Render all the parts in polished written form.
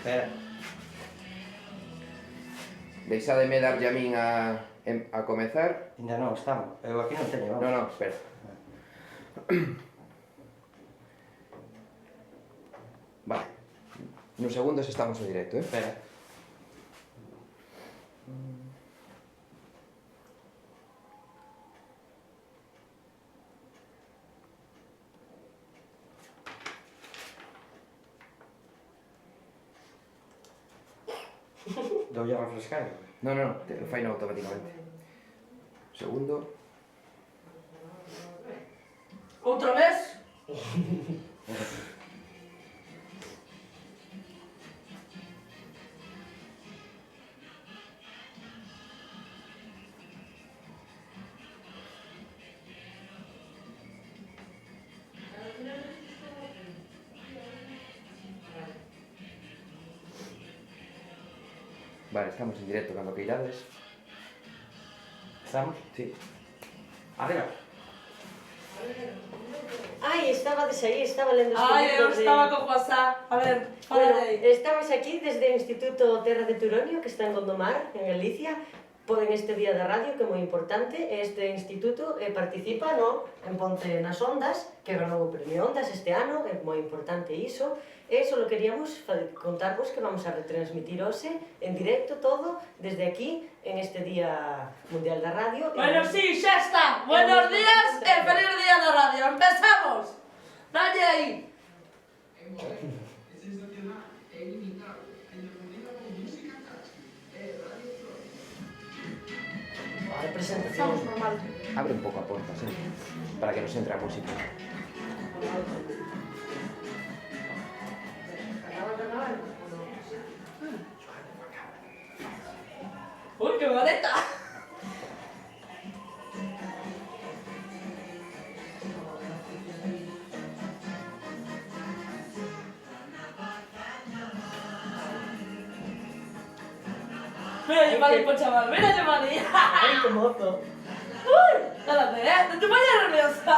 Espera. Deixademe darlle a min a comezar. Ainda non, estamos. Eu aquí non teño, vamos. Non, espera. Vale. Nos segundos estamos en directo, Espera. Doulle a refrescar. Non, fai automáticamente. Segundo. Outra vez? Vale, estamos en directo cando queirades. Estamos? Sí. Arriba. Ai, estabades aí, estaba lendo os Ai, eu libros de... estaba co WhatsApp. A ver, fala Bueno, de aí. estamos aquí desde o Instituto Terra de Turonio, que está en Gondomar, en Galicia. Poden este día da radio, que é moi importante. Este instituto participa en Ponte nas Ondas, que ganou o premio Ondas este ano, é moi importante iso. E só queríamos contarvos que vamos a retransmitir hoxe en directo todo, desde aquí, en este Día Mundial da Radio. Bueno, sí, xa está. Buenos días e feliz día da radio. Empezamos. Dalle aí. A representación. Estamos normal. Abre un pouco a porta, sí. Para que nos entre a música. Uy, qué maleta. Mira, Giovanni, por chaval. Mira, Giovanni. Ai, que mozo. Uy, espérate, no te vayas nerviosa.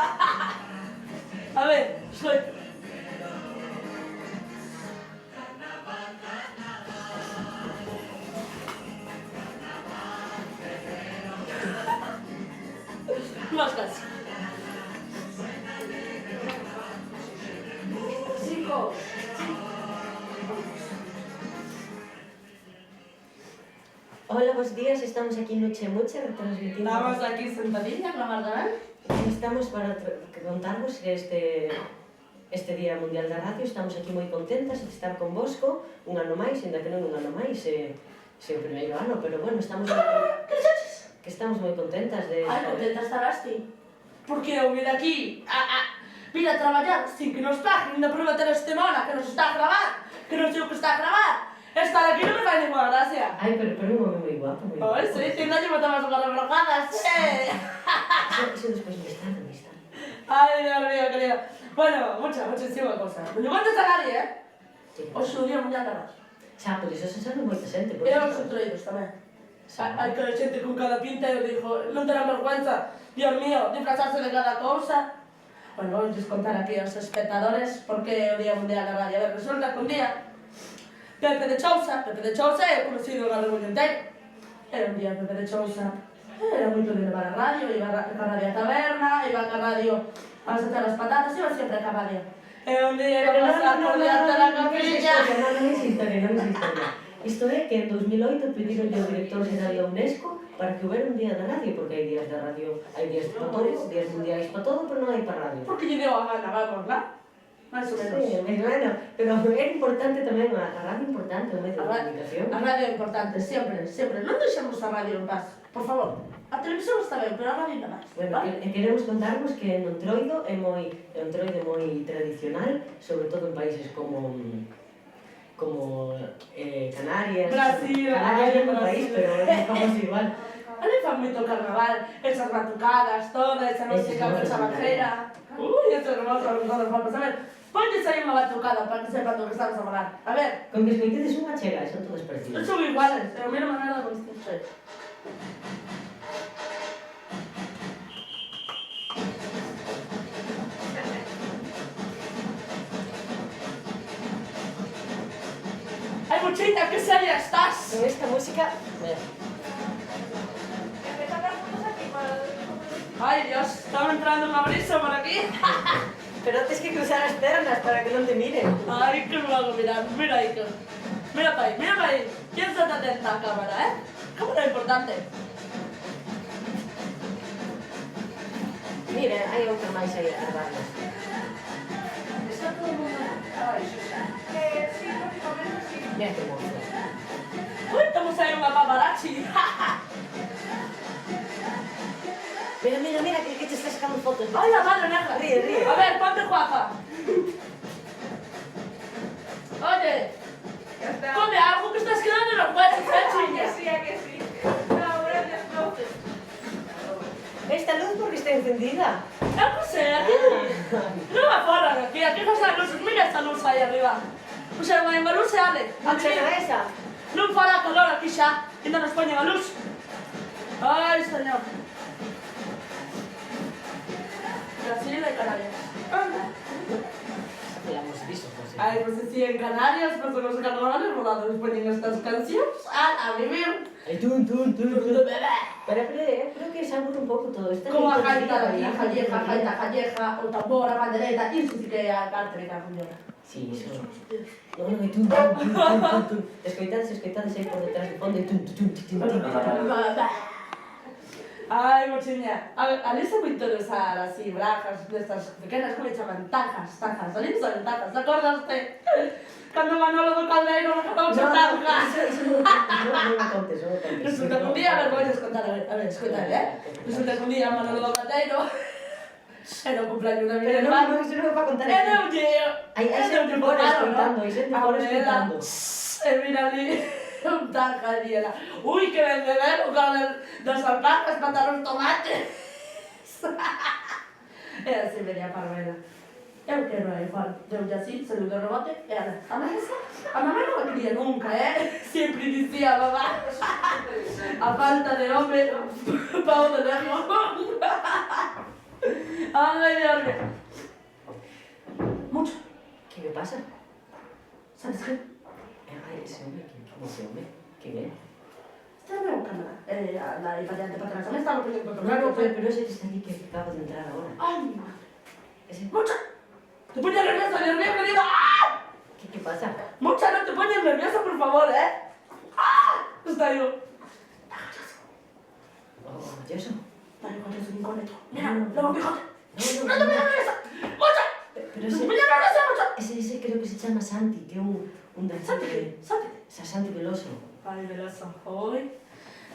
A ver, suelta. Más casi. Chicos. Hola, bons días, estamos aquí en Noche Mucha retransmitindo. Estamos aquí sentadillas, la Margarán. Estamos para contarvos que este Día Mundial da Radio estamos aquí moi contentas de estar convosco un ano máis, ainda que non un ano máis, se o primeiro ano, pero bueno, estamos moi contentas de... Ay, contenta estarás ti. Porque eu vine aquí vine a traballar sin que nos paguen, ainda por meter este mona que nos está a gravar, que non sei o que está a gravar. Estar aquí non me fai ninguna gracia. Ai, pero un home moi guapo, moi guapo. Ai, sí, si non lle botamos unhas refrojadas, Eso despois me está. Ay, Dios mío, querido. Bueno, muchísima cosa. Non lle contes a nadie, Hoxe o día mundial da radio. Xa, por iso se sabe moita xente. E os outroidos tamén. Hai que xente con cada pinta e dixo, non terán vergüenza, Dios mío, disfrazarse de cada cousa. Bueno, vamos contar aquí aos espectadores porque é o Día Mundial da Radio. A ver, resulta que un día Pepe de Chousa é conocido en Arreboño inteiro. Era un día Pepe de Chousa, era moito de levar a radio, iba a radio a taberna, iba a radio a sacar as patatas, iba sempre a radio. E un día iba a pasar por diante da capilla. Non é historia. Isto é que en 2008 pediron ao director xeral da UNESCO para que houbera un día da radio, porque hai días da radio, hai días para todo, días mundiais para todo, pero non hai para radio. Porque lle deu a gana, vamos, lá? Máis ou menos. Sí, bueno, pero é importante tamén, a radio é importante, o medio de comunicación. A radio é importante, sempre. Non deixemos a radio en paz, por favor. A televisión está ben, pero a radio non máis. Bueno, queremos contarvos que en Entroido é un entroido moi tradicional, sobre todo en países como Canarias. Brasil, Canarias é un país, pero é como igual. Ali fan moito carnaval, esas batucadas, toda esa música salvajera. Ui, eso non vamos a vamos a ver. Pontes aí unha batucada para que sepan do que estamos a falar. A ver, Con que escoitedes unha chega, son todos parecidos. son iguales, pero mira manera de vestirse. Hai Puchita, qué seria estás. Con esta música... Ay, Dios, estaba entrando una brisa por aquí. Pero tienes que cruzar las piernas para que no te miren. Ay, qué luego, mira, mira ahí. Mira para ahí, mira para ahí. ¿Quién se te atenta a la cámara, Cámara importante. Mira, hai outro máis aí a traballar. Está todo el mundo. Ay, sí, lógicamente sí. Mira que mozo. Uy, estamos ahí una paparazzi. Mira, mira, mira, que te está sacando fotos. Ay, la madre negra. Ríe, ríe. A ver, ponte guapa. Oye, come algo que estás quedando en los huesos, chiña. Que sí. Ahora después. Esta luz porque está encendida. No sé, aquí no me aforran aquí no las luces. Mira esta luz ahí arriba. O sea, la luz se abre. Non chega esa? Non fará calor aquí xa, ainda nos poñen a luz. Ai, señor. Brasil e Canarias. Falamos diso, José. Ai, pues si en Canarias, pues en los carnavales, volando nos poñen estas cancións a vivir. Ai, tun. Pero creo que se aburre un pouco todo. Está Como a bien, gaita todo daqui, bien, jalleja, bien. gaita, jalleja, o tambor, a pandereta, iso sí que é a arte de cada funciona. Sí, eso. No, e tun. Escoitades aí por detrás do fondo e tun. Ai, mochiña, ali se me interesar así, brajas destas pequenas, como le chaman? Tajas. Ali son tajas, acordaste? Cando Manolo do Caldeiro recabamos a tajas. Eso non me contes. Resulta que un día, a ver, voy a contar, a ver, escoitade, Resulta que un día Manolo do Caldeiro era o cumpleaños da Pero miña non, irmá. iso non é para contar E aquí. deulle, Hai xente por escoitando, hai xente por escoitando. E mira ali, un taja ali era. Ui, que ben de ver, o cara das alpacas mataron tomates. E así venía Parmela. Eu quero a igual, deulle así, saliu de rebote, e a mamá non me quería nunca, Siempre dicía, mamá, a falta de hombre, pavo de lejos. Ay, Dios mío. Mucho. Que pasa? ¿Sabes qué? Ai, ese home, que ese home? Que é? Está en meu canal. La invariante para atrás. Me estaba poniendo otro No, lado. pero ese que está aquí que acaba de entrar ahora. Ay, mi madre. Ese... Mucha. Te pones nerviosa, querido. ¡Ah! ¿Qué pasa? Mucha, no te pones nerviosa, por favor, ¡Ah! Está yo. Oh, ¿y eso? Dale, con eso, incógnito. Mira, luego bigote. No, ¡No te pones nerviosa! ¡Mucha! Pero ¡No te ese... pones nerviosa, mucha! Ese creo que se chama Santi, que é un Santi, danzante. Santi. Santi Veloso. Ay, Veloso. Hoy,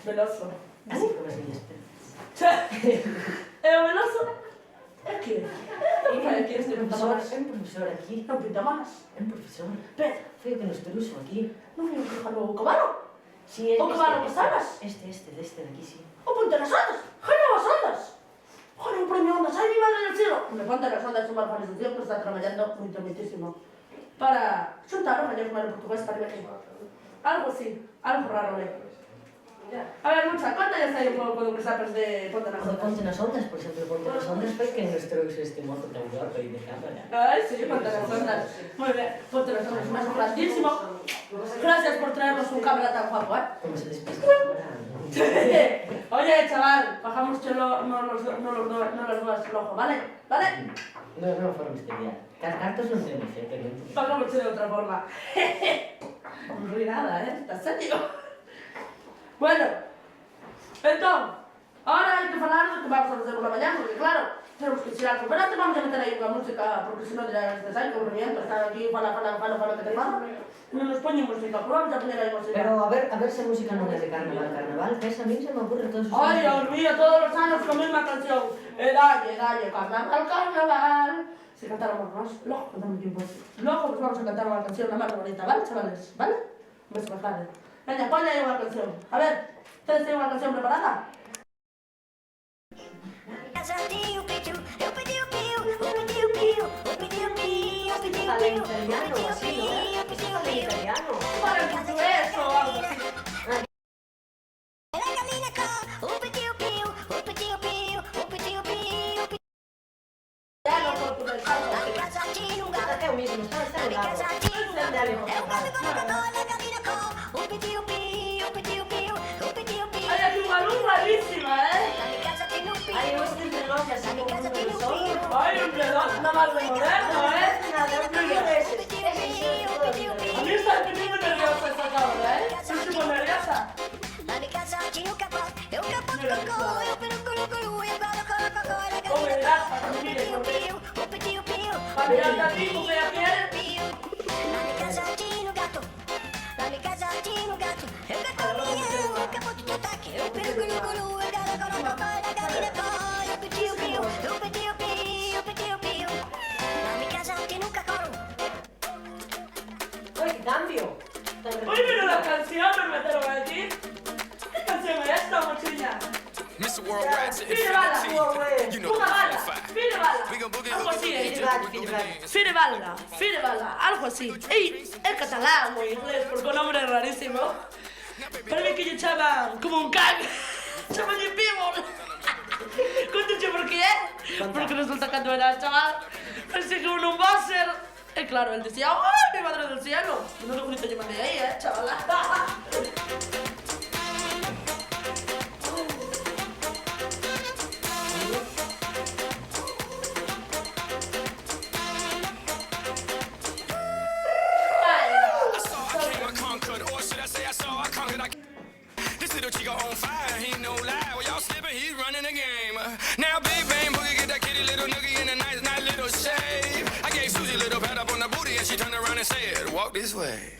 Veloso. Así como as miñas pernas. Che, o Veloso é que? É que este profesor, pinta é un profesor aquí. non pinta malas. É un profesor. Pedro, Foi o que nos truxo aquí. non é o que jalou o cabalo? Sí, O cabalo que sabes? Deste de aquí, sí. O ponte nas ondas, jalou as ondas. Joder, un premio ondas, ai mi madre del cielo. Me ponte nas ondas unha organización que está traballando muitísimo para xuntar os gaños con o portugués para México. Algo así, algo raro, A ver, Mucha, contalle aí un pouco do que sabes de Ponte nas ondas. Ponte nas ondas, por exemplo, Ponte nas ondas foi que nos trouxe este mozo tan guapo aí de cámara. Ay, sí, Ponte nas ondas. Muy bien, Ponte nas ondas, más grandísimo. Gracias por traernos un cámara tan guapo, Como se despista a cámara. Oye, chaval, bajamos chelo, no los dudas el ojo, ¿vale? ¿Vale? No formes de liar. Cartos non temos, pero... Bajamos chelo de otra forma. No ríe nada, ¿Estás serio? Bueno, entonces, ahora hay que hablar de lo que vamos a hacer por la mañana, porque claro, tenemos que tirar. Pero antes vamos a meter ahí una música, porque si no dirás, ¿sabes? Qué aburrimiento, estar aquí, fala, que te pasa. No nos ponen música, pero vamos a poner ahí música. Pero a ver se a música non é de carnaval, que esa a mí se me ocurre todos os Ay, Dios mío, todos los años con la misma canción. Dalle, carnaval. Si cantáramos más, luego cantamos tiempo. Luego pues vamos a cantar una canción la más bonita, ¿vale, chavales? ¿Vale? Un beso más tarde. Venga, ponle ahí una canción. A ver, ¿ustedes tienen una canción preparada? Fala en italiano, así, ¿no? Fala en italiano. Para el portugués o algo así. Ya no portugués, algo así. É o mismo, está ligado. Dale, por favor. un reloj, nada más de moderno, ¿eh? Nada, un rollo de ese. A mí está poniendo nerviosa esta cabra, ¿eh? Yo estoy muy nerviosa. ¿Cómo me dirás? Para que me mire, porque... Para mirarte a ti, porque ya quieres. Uy, qué cambio. Oye, pero la canción, me te lo voy a decir. ¿Qué canción es esta, mochilla? Mr. Worldwide to Fine balla, infinity. You know una the balla, qualifier. fine balla. We gon' boogie Algo así, ¿eh? Filival. Fine balla, algo así. Ey, es catalán o inglés, porque un nombre es rarísimo. Para mí que yo chaman como un can. Chaman de people. Contache por qué, porque resulta que tú eras chaval, pensé que uno va a ser. Y claro, él decía, ¡ay, mi madre del cielo! No lo bonito yo mandé ahí, chavala. This little chico on fire, he ain't no lie. Well, y'all slipping, he's running the game. Now Big Bang Boogie get that kitty little noogie in a nice little shave. I gave Susie a little pat up on the booty and she turned around and said, walk this way.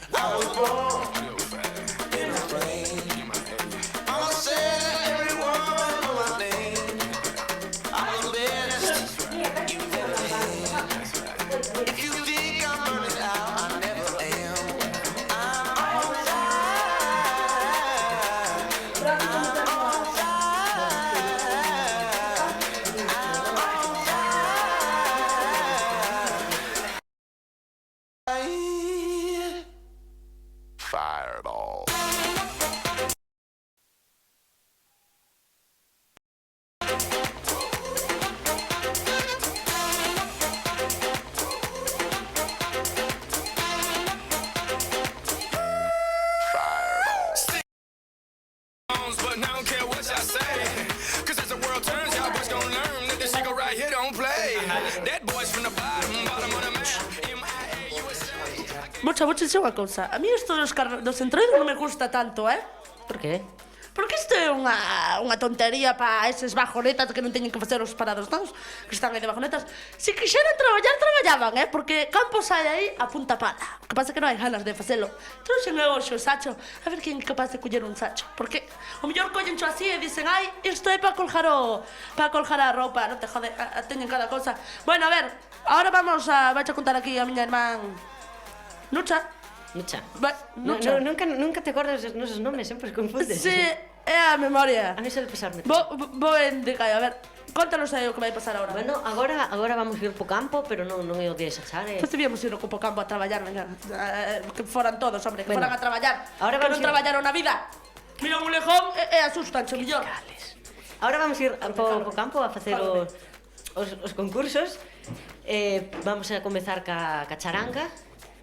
I'ma say every word of my name. I'm the best. If you think I'm running out, I never am. Fireball. But I don't care what y'all say. Cause as the world turns, y'all boys gon' learn that this shit go right here don't play. That boy's from the bottom of the map. MIA USA. Mucha unha cousa. A mí isto dos entroidos non me gusta tanto, eh? Por qué? Porque isto é unha tontería para eses bajonetas que non teñen que facer os parados tons, que están aí de bajonetas. Se quixeran traballar, traballaban, Porque Campos sai aí a punta pala. O que pasa é que non hai ganas de facelo. Trouxen eu hoxe o sacho, a ver quen é capaz de coller un sacho. Porque o mellor collencho así e dicen, ai, isto é para colgar a roupa, non te jode, teñen cada cousa. Bueno, a ver, ahora vai a contar aquí a miña irmán Nucha. Nucha. Nucha. Nunca te acordas dos nosos nomes, sempre os confundes. Sí, é a memoria. A mí suele pasarme. Vou indicar, a ver, contanos aí o que vai pasar agora. Bueno, agora vamos ir po campo, pero non é o de xachar, Pois debíamos ir ao campo a traballar, venga. Que foran todos, hombre, que Bueno, foran a traballar. ahora Que vamos non ir- traballaron na vida. Mira un lejón e asustan, xo millón. Ahora vamos ir po campo a facer os concursos. Vamos a comezar ca charanga,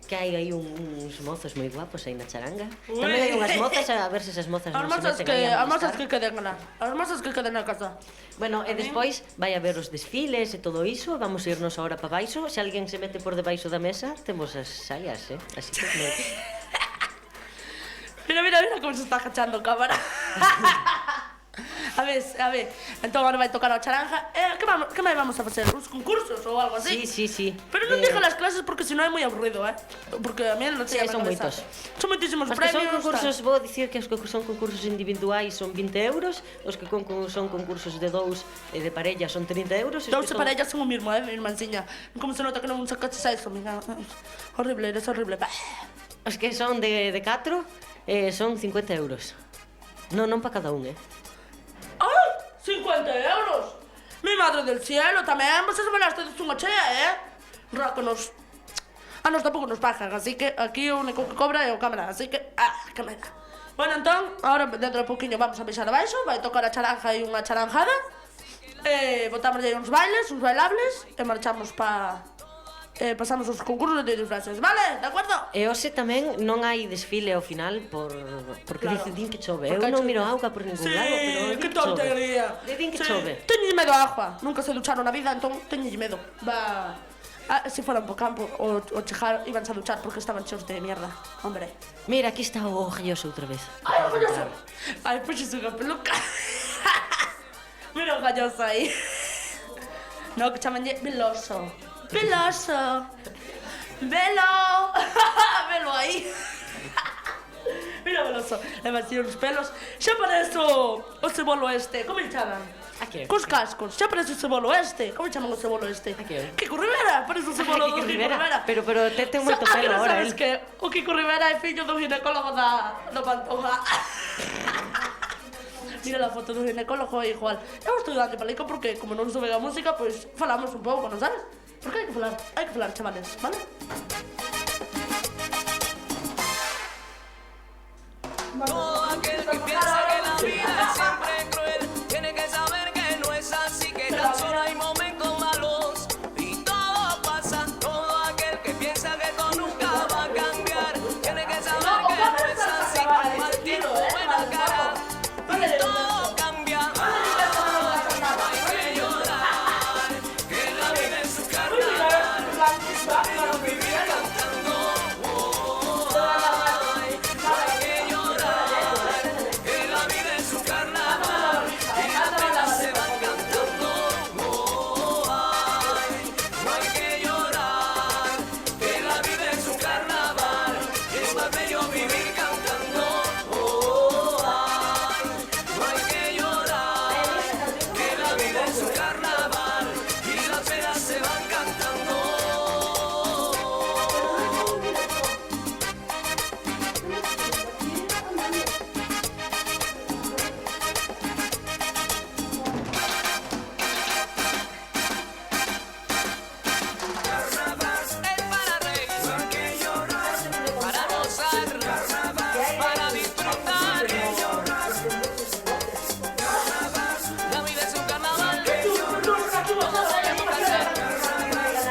que hai aí uns mozos moi guapos aí na charanga. Tamén hai unhas mozas, a ver se esas mozas As non se mozas meten aí a as mozas molestar. que queden lá. As mozas que queden na casa. Bueno, e despois vai haber os desfiles e todo iso. Vamos irnos agora para baixo. Se alguén se mete por debaixo da mesa, temos as saias, Así que... Mira como se está agachando cámara. A ver, entón agora vai tocar a charanja. Que máis vamos a facer? Uns concursos ou algo así? Sí. Pero non diga las clases porque senón é moi aburrido, Porque a mí non Sí, sei son moitos. Son moitísimos Os que son premios. concursos, vou dicir que os que son concursos individuais son 20 euros, os que son concursos de dous e de parella son 30 euros. e os Dous que e son- parellas son o mismo, mi irmanciña. Como se nota que non sacaches a eso, mira. Horrible, eres horrible. Os que son de 4 son 50 euros. Non para cada un, ¡Ay! ¡50 euros! Mi madre del cielo, tamén vos esmelaste de unha chea, Ráconos. A nos tampouco nos pagan, así que aquí o único que cobra é o cámara, así que... que me da. Bueno, entón, ahora dentro de pouquiño vamos a baixar abaixo, vai tocar a charanja e unha charanjada, botamos aí uns bailes, uns bailables, e marchamos pa pasamos os concursos de disfraces, vale? De acuerdo? E hoxe tamén non hai desfile ao final porque Claro. din que chove. Porque Eu non chove. miro auga por ningún Sí, lado, pero din que que chove. tontería. Din que chove. Teñes medo a agua. Nunca se ducharon na vida, entón teñes medo. Va... se foran po campo o chejar, iban a duchar porque estaban cheos de mierda. Hombre. Mira, aquí está o galloso outra vez. Ai, o galloso. Ai, puxes unha peluca. Mira o galloso aí. No, que chamanlle veloso. Veloso. Velo. Velo aí. Mira veloso. Leva así uns pelos. Xa parece o cebolo este. Como lle chaman? A que? Cos cascos. Xa parece o cebolo este. Como lle chaman o cebolo este? A que? Kiko Rivera. Parece o cebolo do Kiko Rivera. Pero ten moito Que pelo non ahora, sabes el. que o Kiko Rivera é fillo do ginecólogo do Pantoja. Mira la foto do ginecólogo é igual. Eu estou dando palico porque como non soube a música, pois falamos un pouco, non sabes? Porque hai que falar, chavales, vale? Todo aquel que piensa que la vida es siempre cruel tiene que saber que no es así, que tan solo hay momentos malos y todo pasa. Todo aquel que piensa que esto nunca va a cambiar tiene que saber que no es así. Con mal tiempo, buena cara y todo cambia. Hay que llorar, que la vida es su carnaval, para vivir cantando. Hay que llorar, que la vida es su carnaval y las penas se van cantando. No hay que llorar, que la vida es un carnaval, es más bello vivir cantando. No hay que llorar, que la vida es un carnaval y las penas se van cantando. Es para reír, para gozar, para disfrutar. La vida es un carnaval, todos sabemos qué hacer.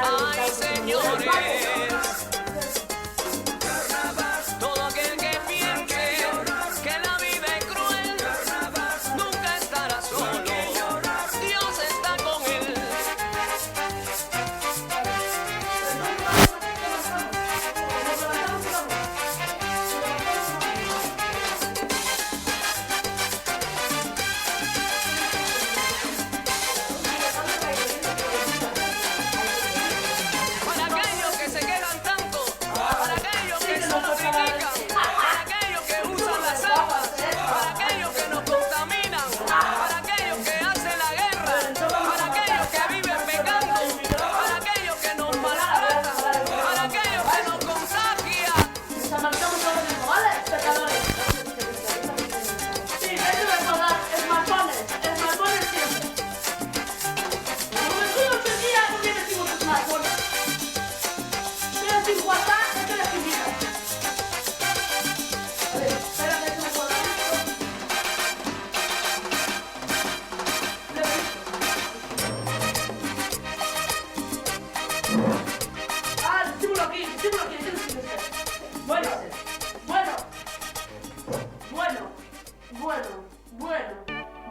Ay, señores, todo aquel que piense que la vida es cruel, nunca estará solo. Dios está con él. Para aquellos que se quejan tanto, para aquellos que solo critican, para aquellos que usan las armas, para aquellos que nos contaminan, para aquellos que hacen la guerra, para aquellos que viven pecando, para aquellos que nos maltratan, para aquellos que nos contagian. Se marchamos todo el mismo, ¿vale? Pecadores. Sí, hay que recordar, esmaltones siempre. Como me cuido el día, no me decimos esmaltones. Pero sin WhatsApp, es que les invito. A ver, espérate, que me puedo decímoslo aquí,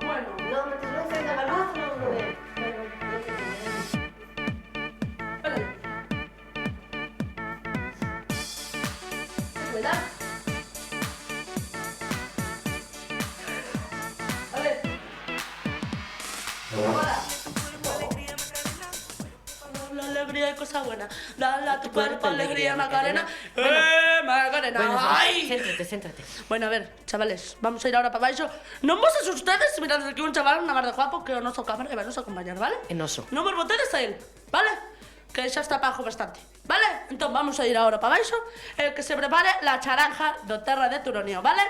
Bueno. No, metes non fai da luz, non é. Vale. ¿Verdad? A ver. Ahora. La alegría es cosa buena. Dale a tu cuerpo alegría, Macarena. Macarena. Bueno, ¡Ay! céntrate. Bueno, a ver, chavales, vamos a ir ahora para abajo. No vos ustedes si mirad aquí un chaval, una mar de guapo, que o noso cámara e vai nos acompañar, ¿vale? Enoso. Non vos botedes a él, ¿vale? Que xa está bajo bastante, ¿vale? Entón vamos a ir ahora para abaixo e que se prepare la charanja do Terra de Turonio, ¿vale?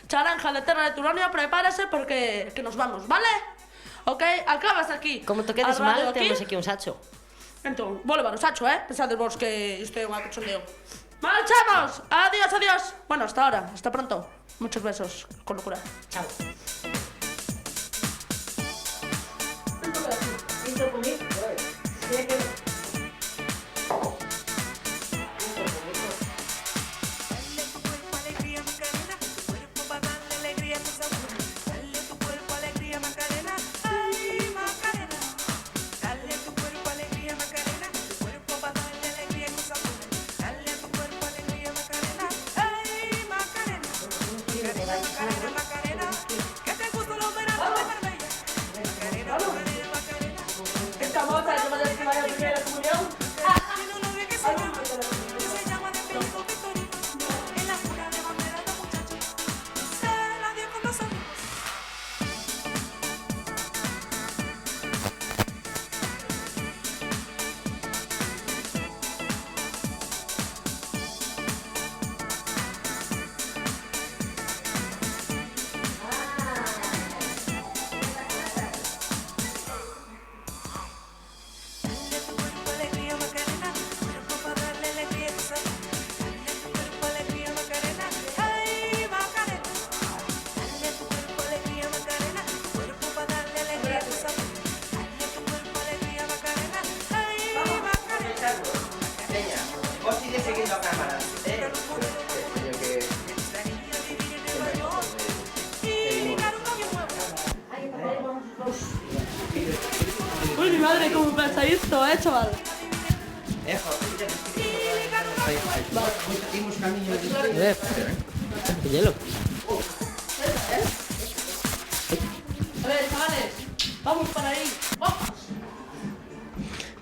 Charanja de Terra de Turonio, prepárase porque que nos vamos, ¿vale? Ok, acabas aquí. Como te quedes a radio mal, temos aquí un sacho. Entón, vou levar o sacho, Pensades vos que isto é unha cachondeo. ¡Marchamos! Adiós, adiós. Bueno, hasta ahora, hasta pronto. Muchos besos, con locura. Chao. Esto por aquí. Isto comigo? Sí, que... Macarena, Macarena, que te gusta los veranos de Marbella. Macarena, Macarena, Macarena. Esta moza que va a decir que vaya a primera comunión. Tiene un novio que se llama de Perico Victorino. En la jura de bandera de muchacho, se la dio con dos amigos. Dale tu cuerpo alegría, Macarena, cuerpo para darle alegría a tu salud. Dale tu cuerpo alegría, Macarena, ay, Macarena. Dale tu cuerpo alegría, Macarena, cuerpo para darle alegría a tu salud. Dale tu cuerpo alegría, Macarena, ay, Macarena. Peña, vos sigue seguindo a cámara, Teño que... Extrañaría vivir en Nueva York y ligar un novio nuevo. Uy, mi madre, ¿cómo pasa esto, chaval? Imos camiño de... Hielo. A ver, chavales, vamos para ahí. ¡Vamos!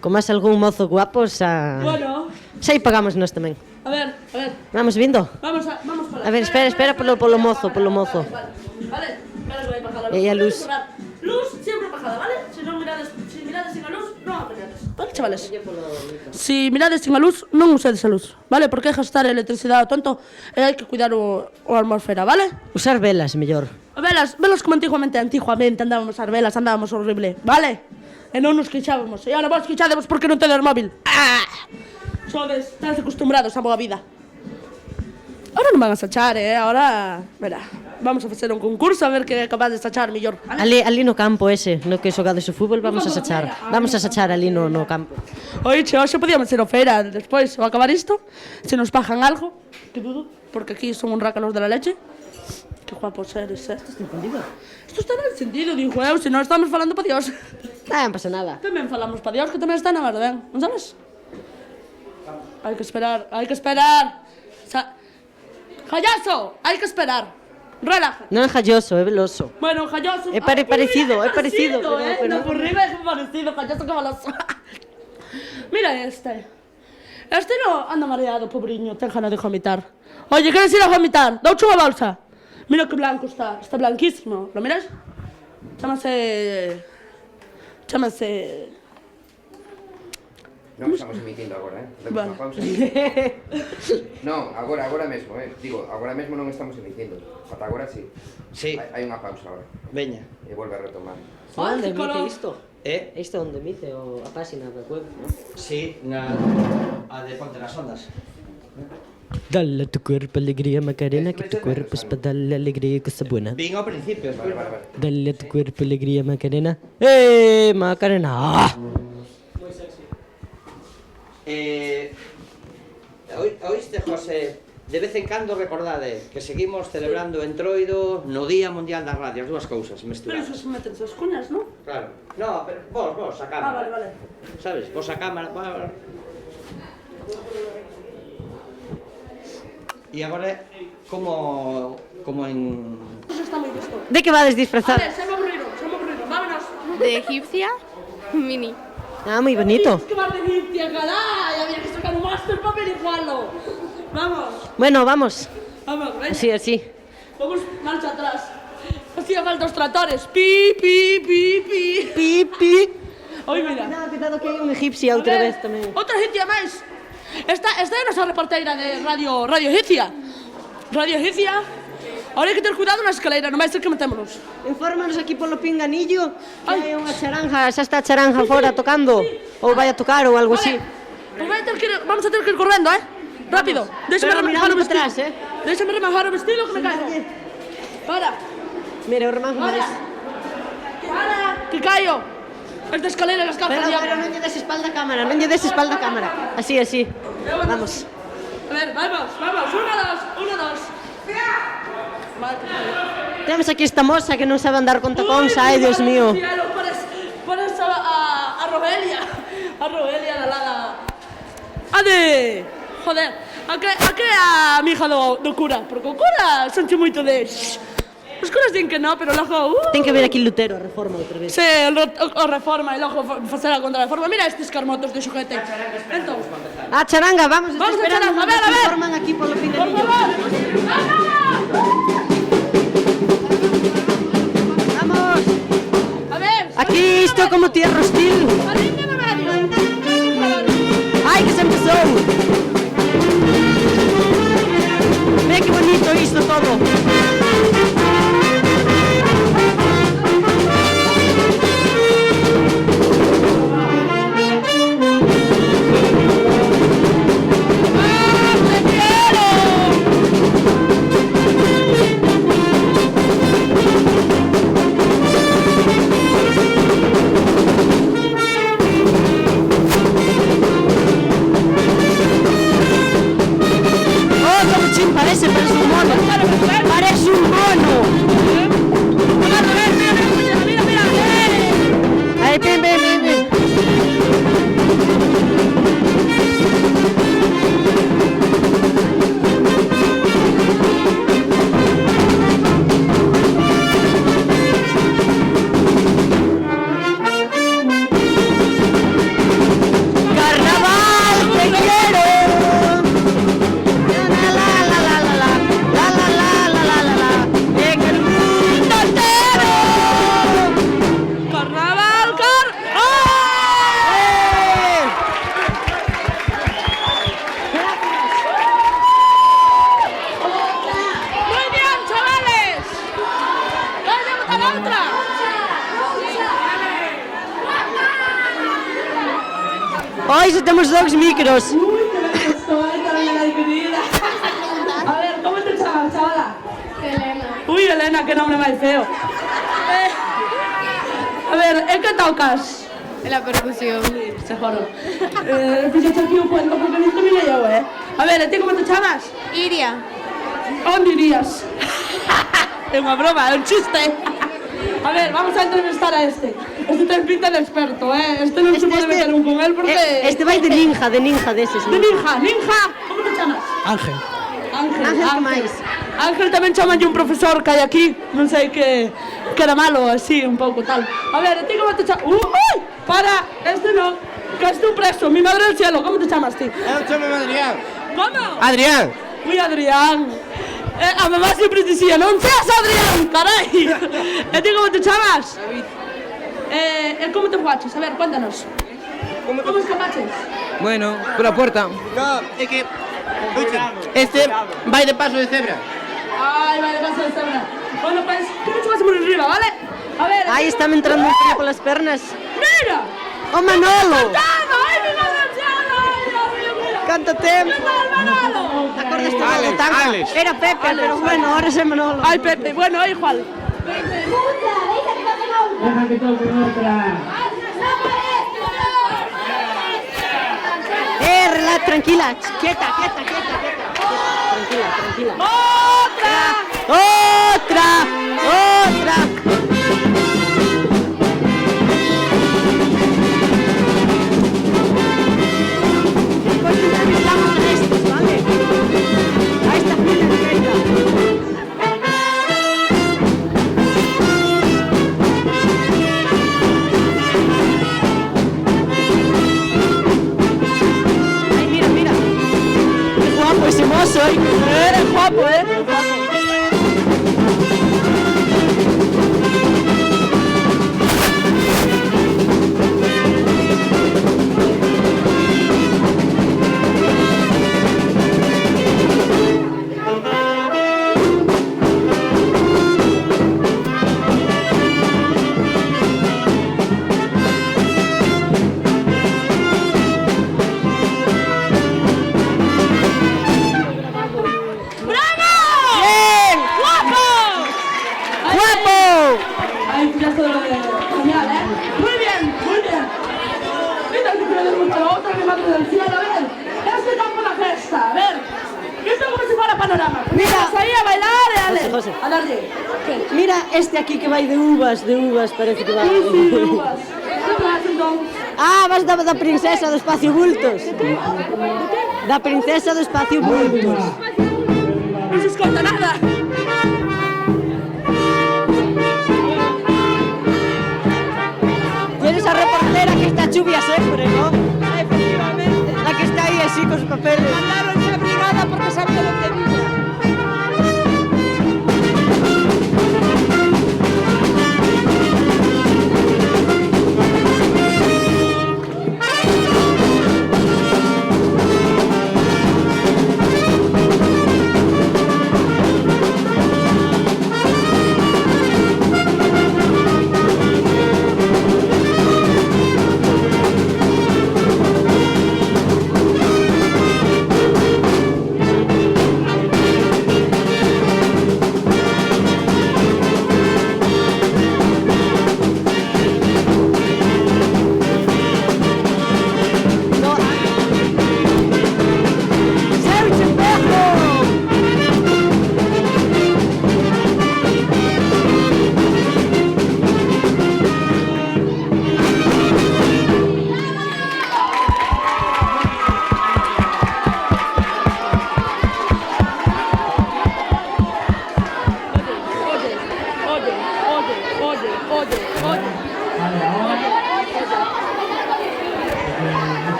Como has algún mozo guapo, xa... Bueno, Xa aí pagamos nós tamén. a ver, Vamos vindo? vamos para A ver, espera polo mozo, polo mozo. Vale, vale, voy a bajar la luz. E a luz. Luz siempre bajada, ¿vale? Si mirades sin a luz, non apañades. Vale, chavales? Si mirades sin a luz, non usedes a luz, vale? Porque é gastar electricidade ao tonto e hai que cuidar o atmósfera, vale? Usar velas, mellor. Velas como antiguamente andábamos a velas, andábamos horrible, vale? E non nos queixábamos. E ahora vos queixádemos porque non tedes móvil. ¡Ah! Sodes, estás acostumbrados a boa vida. Ahora non van a sachar, Ahora, mira, vamos a facer un concurso a ver que é capaz de sachar mellor. Vale? Ali no campo ese, no que xogades o fútbol, vamos a sachar. Vamos a sachar ali no campo. Oiche, hoxe podíamos ser o feira, despois, ao acabar isto, se nos pagan algo, que dudo, porque aquí son un rácanos de la leche. Que guapos eres, Esto está encendido. Isto está encendido, digo eu, se non estamos falando pa Dios. Non pasa nada. Tamén falamos pa Dios, que tamén está na mar ben, non sabes? Hai que esperar, hai que esperar. Jallazo, hai que esperar. Relaja. Non é jalloso, é veloso. Bueno, Jallazo... É parecido, é parecido, pero- No, por riba é parecido, Jallazo que veloso. Mira este. Este no anda mareado, pobriño, ten gana de vomitar. Oye, queres ir a vomitar? Douche unha bolsa. Mira que blanco está blanquísimo. ¿Lo miras? Chámase... Non estamos emitindo agora, Demos Vale. unha pausa. Non, agora mesmo, Digo, agora mesmo non estamos emitindo. Ata agora sí. Sí, Hai unha pausa agora. veña. E volve a retomar. Onde Ay, qué emite color. isto? Isto onde emite a página da web, non? Sí, a de Ponte las Ondas. Dale a tu cuerpo alegría, Macarena, que tu cuerpo es para darle alegría y cosa buena. Vin ao principio, Vale. Dale a tu cuerpo alegría, Macarena. Macarena! ¡Ah! Oíste, José, de vez en cando recordade que seguimos celebrando o Entroido no Día Mundial das Radios, dúas cousas Pero mesturadas. eso se meten sus cuñas, ¿no? Claro. No, pero vos, a cámara. Vale. Sabes, vos a cámara. E agora, como en... Eso está muy visto. De que vades A disfrazado? ver, se me aburriron, vámonos. De egipcia, mini. Ah, muy bonito. Es que va a venir, tía, caray, había que sacar un máster para averiguarlo. Vamos, Bueno, vamos. venga. Así. Vamos, marcha atrás. Hacía falta os tractores. Pi. Pipi. Oye, mira. Cuidado que hai un egipcia outra vez tamén. Outra egipcia máis. Esta é a nosa reporteira de Radio Egipcia. Radio Egipcia. Ahora hai que ter cuidado na escalera, non vai ser que metémonos. Infórmanos aquí polo pinganillo que hai unha charanja, xa está a charanja fora tocando ou vai a tocar ou algo así. Pues vamos a tener que ir correndo, Rápido. Déxame Pero remajar o mirando vestido. atrás, Déxame remajar o vestido que me caigo. Para. Mira, o remanjo máis. Para. Que caio. Esta escalera las calzas Pero non lle des espalda a cámara, non lle des espalda a cámara. Así. Vamos. A ver, vamos. 1, 2. Temos aquí esta moza que non sabe andar con tacóns, ai, Dios mío. Pones a Rogelia. A Rogelia, la. ¡Ade! Joder. A que a mi hija do cura? Porque o cura sonche moito de... Os curas din que no, pero logo... Ten que ver aquí Lutero, a reforma outra vez. Sí, o reforma e logo facer a contrarreforma. Mira estes carmotos de xoguete. Entón, A charanga, vamos Vamos a esperando charanga, a ver, que a ver. forman aquí polo por Pinelillo. favor. Vamos. A ver. Aquí isto como tierra hostil. Arriba no medio. Ai, que se empezou. Ve que bonito isto todo. Parece un mono. Parece un mono. Mira. Ahí, ven. Carnaval, te quiero. Hoy temos 2 micros. Uy, que me gustó, Carolina, querida. A ver, ¿cómo te chamas, chavala? Elena. Uy, Elena, que nombre máis feo. A ver, que tocas? La percusión. Se joro. Fixaste aquí un cuento porque nisto vine eu, A ver, ti como te chamas? Iria. Onde irías? É unha broma, é un chiste. A ver, vamos a entrevistar a este. Este ten pinta de experto, Este non se pode meter un con él porque... Este vai de ninja deses. De ninja, como te chamas? Ángel. Ángel, que máis? Ángel tamén chamanlle un profesor que hai aquí, non sei que era malo, así, un pouco tal. A ver, ti como te chamas? Uy, para, este non, que este un preso, mi madre del cielo, como te chamas ti? Eu chamo Adrián. Como? Adrián. Uy, Adrián. A mamá sempre dicía, non seas Adrián, carai. E ti como te chamas? David. Como te jugaches? A ver, cuéntanos. Como escapaches? Bueno, pola puerta. No, é que... Este vai de paso de cebra. Ay, vale, paso de cebra. Bueno, pues, que me chubas por arriba, ¿vale? A ver... Ai, está me entrando un frío polas pernas. ¡Mira! O Manolo! ¡Ay, mi madre del cielo! ¡Ay, Dios mío, mira! Canto tempo. ¿Qué tal, Manolo? ¿Te acordas tú de tanga? Era Pepe, pero bueno, ahora es Manolo. Ay, Pepe, bueno, igual. Deja que toque otra. Tranquila, quieta. Tranquila. ¡Otra! Después entrevistamos a estos, ¿vale? A esta gente directa. Mira. Qué guapo ese mozo, Eres guapo, José. A darlle. ¿Qué? Mira este aquí que vai de uvas, parece que vai. Sí, de uvas. ¿Qué vas entón? Ah, vas da princesa do espacio bultos. ¿De qué? Da princesa do espacio Bultos. Non se escolta nada. Tienes a reportera que está chuvia sempre, ¿no? Efectivamente. La que está aí así con os papeles. Mandaronse a brigada porque sabía lo que viña.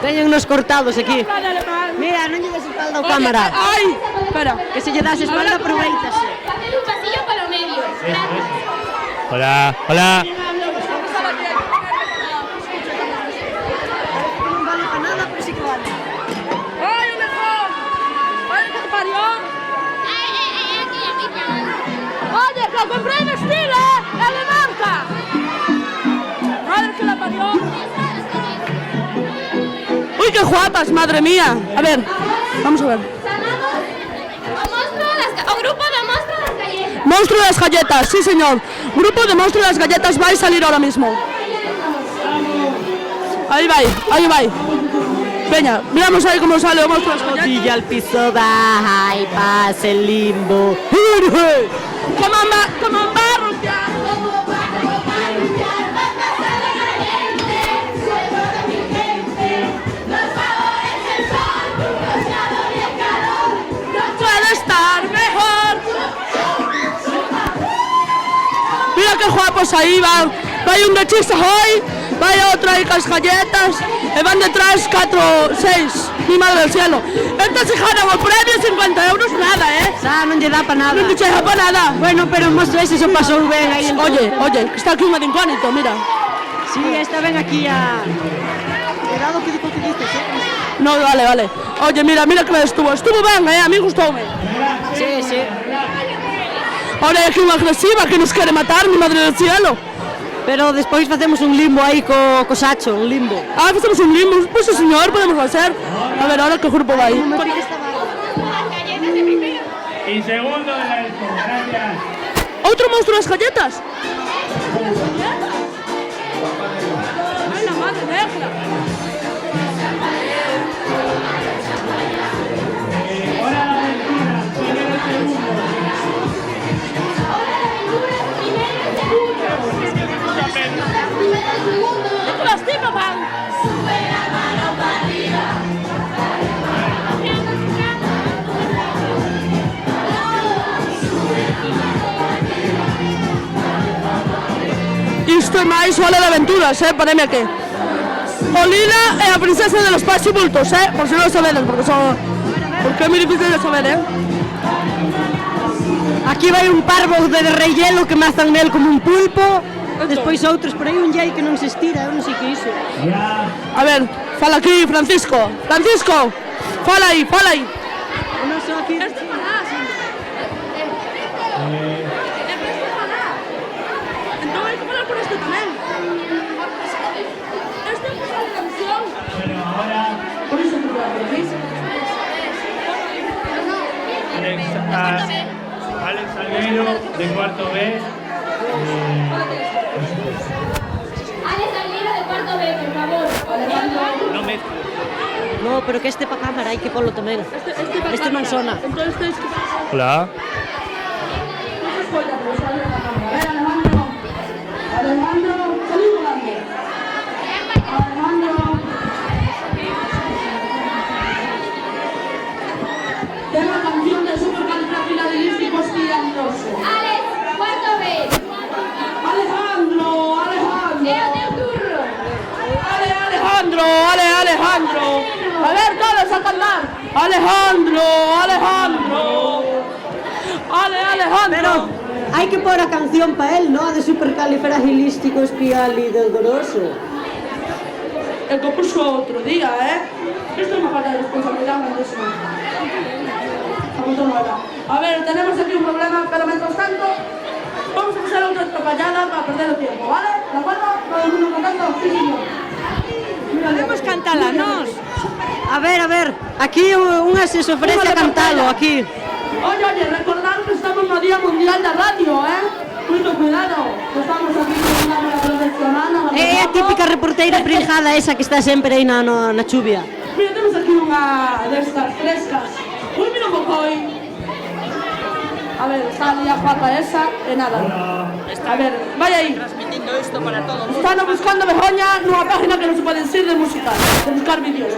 Teñen unos cortados aquí. Mira, non lle des espalda ao cámara. Ai, espera. Que se lle das espalda, aproveítase. Hacer un pasillo por lo medio. Gracias. Hola, hola. Non vale para nada, pero sí que vale. Ai, o mejor. Ai, que te parió. Oye, que lo compré en Estilo, el de marca. Madre que la parió. Uy, qué guapas, madre mía. A ver, vamos a ver. O grupo de monstruos de las galletas. Monstruo de las galletas, sí señor. Grupo de monstruo de las galletas va a salir ahora mismo. Ahí va, ahí va. Venga, miramos ahí cómo sale el monstruo de las galletas. Rodilla al piso baja y pasa el limbo. Como un barro, ya. Puede estar mejor. Mira qué guapos ahí van. Va un de chiste hoy, va otro ahí con las galletas. Y van detrás 4, 6. Mi madre del cielo. Estos se ganan el premio 50 euros, nada, ¿eh? Xa, non lle dá para nada. No te llega para nada. Bueno, pero el monstruo ese se pasou ben aí. Oye, que está aquí un de incógnito, mira. Sí, está ben aquí a... Cuidado que digo que dices, No, vale. Oye, mira que me estuvo ben, a mí gustoume. Sí, sí. Ahora hay aquí una agresiva que nos quiere matar, mi madre del cielo. Pero despois facemos un limbo aí co Sacho, un limbo. Ah, facemos un limbo. Pues sí, señor, podemos hacer. A ver, ahora qué grupo va ahí. Las galletas de primero. Y segundo de la expo, gracias. ¿Otro monstruo de las galletas? Ay, la madre negra. Hora de aventura, primero y segundo. ¿Qué las tipas van? Isto é máis Hora de Aventuras, pareme aquí. Olina é a princesa de los Pasibultos, por si non lo sabedes, porque é moi difícil de saber, Aquí vai un parvo de rei hielo que mazan nel como un pulpo. Despois outros por aí un jai que non se estira, eu non sei que iso. Ya. A ver, fala aquí, Francisco. Francisco, fala aí. Non sei aquí. Entón hai que falar por este tamén. Este é a canción. Bueno, ahora Por iso que lo Alex Salguero, de cuarto B. Alex Aguilera de cuarto B, por favor. No me... No, pero que este pa cámara hai que polo tamén. Este non sona. Entonces tenéis que... Hola. Alejandro, salí volando. Alejandro. Alejandro, Alejandro. Alejandro. Pero hai que pôr a canción pa él, ¿no? De supercalifragilístico espialidocious. El que puso otro día, Esto es una falta de responsabilidad grandísima. A ver, tenemos aquí un problema, pero mientras tanto vamos a hacer otra atropellada para perder el tiempo, ¿vale? ¿De acuerdo? ¿Todo el mundo cantando? Sí, señor. Podemos cantala, nos? A ver, aquí unha se ofrece a cantalo, aquí. Oye, recordad que estamos no Día Mundial da Radio, Mucho cuidado, que estamos aquí con una cámara profesional. É a típica reporteira prinjada esa que está sempre aí na chuvia. Mira, temos aquí unha destas frescas. Uy, mira un poco hoy. A ver, está ali a guapa esa, nada. A ver, vaya aí. Transmitiendo esto para todo. Están buscando Begoña nunha página que non se poden ser de música, de buscar vídeos.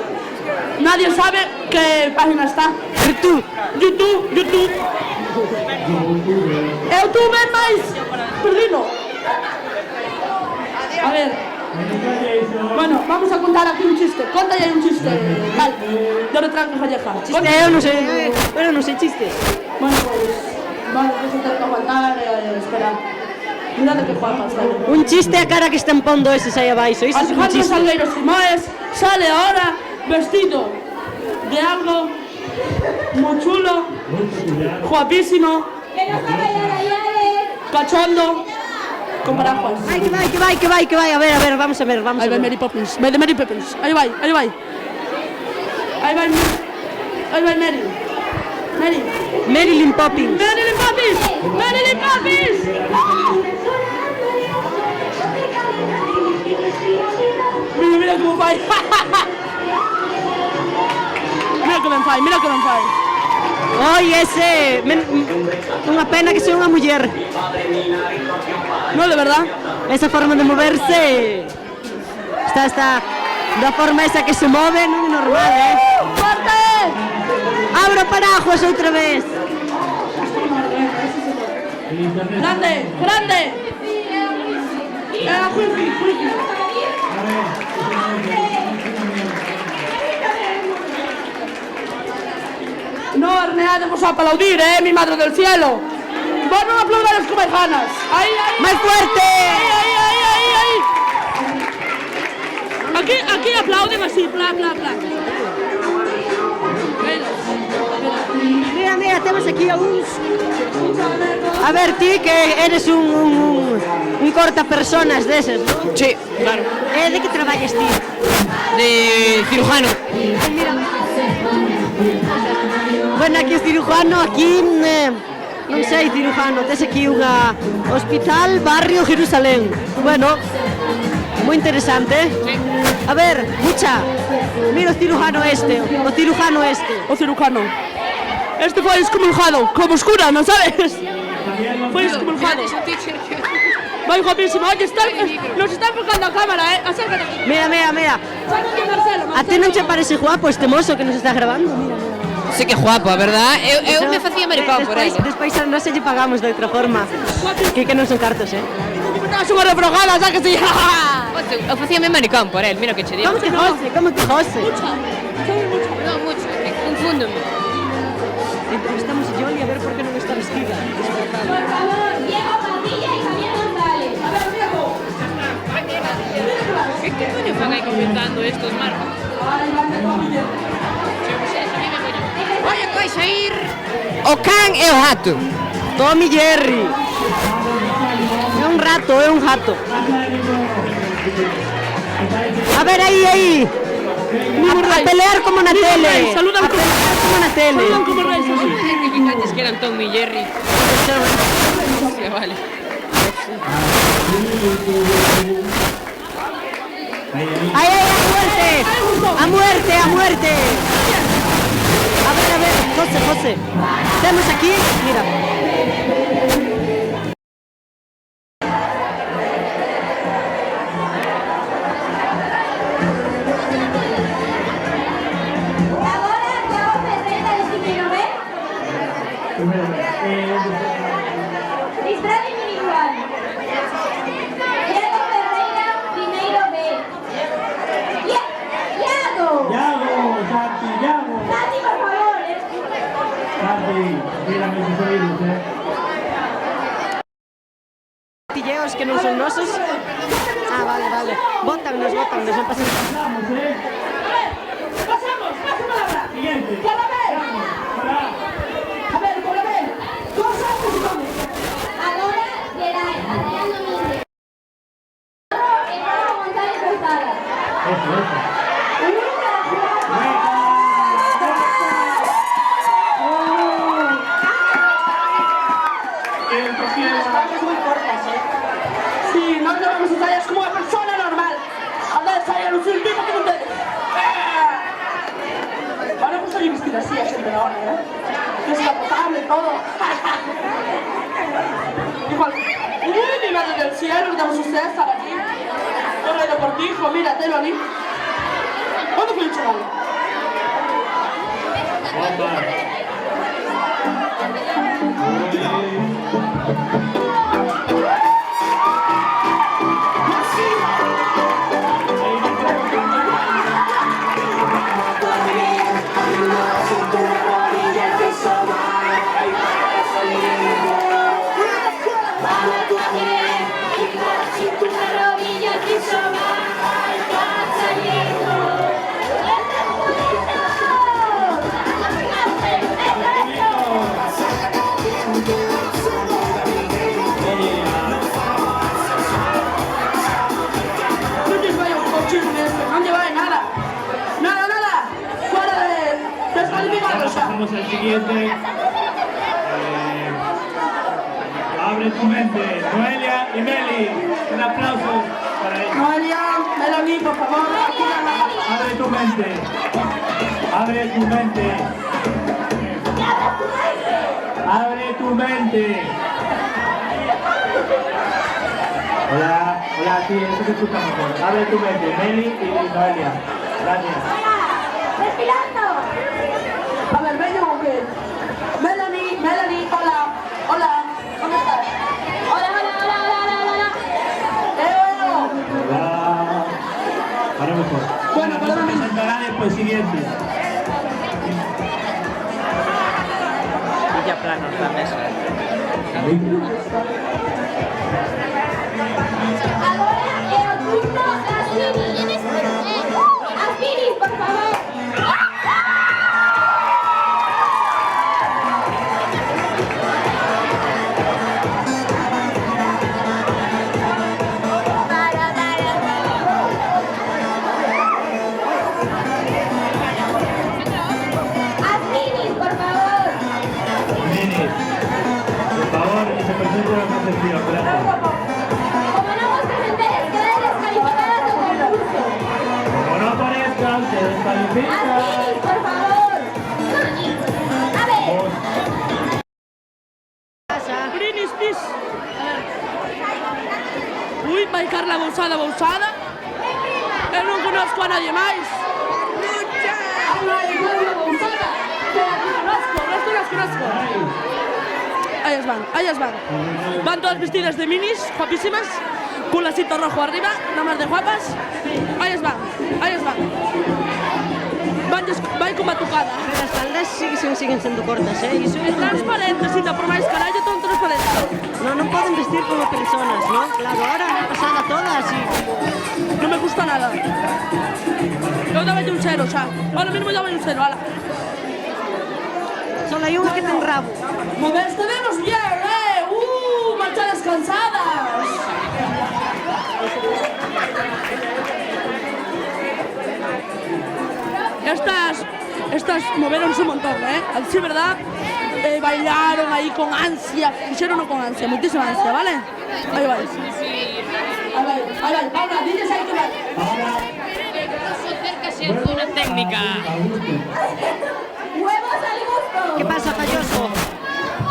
Nadie sabe que página está. YouTube. YouTube máis perdino. A ver. Bueno, vamos a contar aquí un chiste. Conta ya un chiste. Tal. De retranca Calleja. Chiste, eu non sei. Bueno, non sei chistes. Bueno, pues. Vale, pues a tener que aguantar esperar. Mira de que guapa está. Un chiste a cara que están pondo eses aí abaixo. Iso é un Alejandro chiste. Salgueiro Simoes sale ahora vestido de algo muy chulo, guapísimo, cachondo, con paraguas. Ai, que vai. A ver, vamos a ver. Ahí va Mary Poppins. Mary Poppins. Ahí va. Ahí va Mary. Marilyn Poppins. Mira como fai. Mira que ben fai. Oi, ese... Unha pena que sea unha muller. No, de verdad. Esa forma de moverse... Está... Da forma esa que se move, non é normal, ¡Fuerte! Abro paraguas outra vez. Grande. Wiki. No, Arnea, debemos aplaudir, mi madre del cielo. Vos no aplaudan las comejanas. Ahí. ¡Más fuerte! Ahí. Aquí aplauden así, bla. Mira, temos aquí a uns... A ver, ti que eres un cortapersonas deses, ¿no? Sí, claro. De que traballas ti? De cirujano. Mira. Bueno, aquí o cirujano, aquí... non sei, cirujano, tes aquí unha hospital, barrio Jerusalén. Bueno, moi interesante, A ver, mucha. Mira o cirujano este. Este fue excomulgado, como oscura, ¿no sabes? Fue excomulgado. Vai, guapísimo. Oye, nos está enfocando a cámara, Acércate aquí. Mira. Marcelo. A ti non che parece guapo este mozo que nos está grabando? Mira. Sí que guapo, a verdad? Eu me facía maricón por ele. Despois a nós lle pagamos de outra forma. Que non son cartos, Estás unha refrogada, xa que sí. Eu facíame maricón por ele, mira que che digo. Como que José? Non, mucho, confúndome. Entrevistamos a Yoli a ver por qué non está vestida. Por favor, Diego Padilla y Javier González. A ver, Diego. Que coño fan aí comentando estos marcos? Oye, que vais a ir o can e o gato. Tommy Jerry. É un rato, é un jato. A ver, aí. A pelear como na tele. Saludan como na tele. como reis. Que ficaches que eran Tom y Jerry. Sí, vale. ¡Ay, a muerte! A ver, José. Estamos aquí, mira. Ahora, Thiago Ferreira de Primero B. Disfraz individual. Thiago Ferreira, Primero B. Thiago. Santi, Santi, por favor. esos oídos, Tilleos que non son nosos. Ah, vale, vale. Bótannos, non pasan. Pasamos, Pasamos, pasa palabra. Siguiente. Colabel. Hola. A ver, Colabel. Cosa que se come. Ahora Geray, Adrián Domínguez. Eduardo González Rosada. Eso. Estamos muy cortas, Sí, no tenemos que ensayar como una persona normal. Anda a ensayar un film tipo que no te... Ahora pues estoy vestida así, a siempre ahora, Descapotable, todo. Igual, mi madre del cielo, que tenemos ustedes estar aquí. Yo reino por ti, hijo, míratelo ali. ¿Cuándo fue el chaval? Pasamos al siguiente. Abre tu mente. Noelia y Meli. Un aplauso para ellos. Noelia, Melanie, por favor, Abre tu mente. Abre tu mente. Abre tu mente. Hola, sí, eso te escucha mejor. Abre tu mente. Meli y Noelia. Gracias. ¡Respirando! A ver, venga, mujer. Melanie, hola, ¿dónde estás? Hola. Hola. Ahora mejor. Bueno, no se presentará después siguiente. Villa Planos, la mesa. Ahora el turno Aspiris. Aspiris, por favor. Aspiris, por favor. Mini, por favor, que se presente la concepción. Gracias. Como no os presentéis, quedáis descalificadas del concurso. Como no aparezcan, se descalifica. Aspiris, por favor. A ver. Brinis, tis. Uy, vai Carla Bousada. Eu non conozco a nadie máis. ¡Ay, Carla Bousada! Las conozco. Ellas van. Van todas vestidas de minis, guapísimas, con lacito rojo arriba, nada más de guapas. Ellas van. Van con batucada. Pero as faldas siguen sendo cortas, Iso É transparente, Sita, por máis carallo, todo transparente. non poden vestir como personas, non? Claro, ahora me pasada toda así como... Non me gusta nada. Eu daba un 0, xa. Ahora mesmo daba un 0, ala. Só hai unha que ten rabo. Moverse vemos bien, marchadas cansadas. Estas moveronse un montón, Así, ¿verdad? Bailaron ahí con ansia. Hicieron con ansia, muchísima ansia, ¿vale? Ahí vais. Paula, diles ahí que va. Acércase una técnica. ¡Huevos al gusto! Que pasa, Calloso?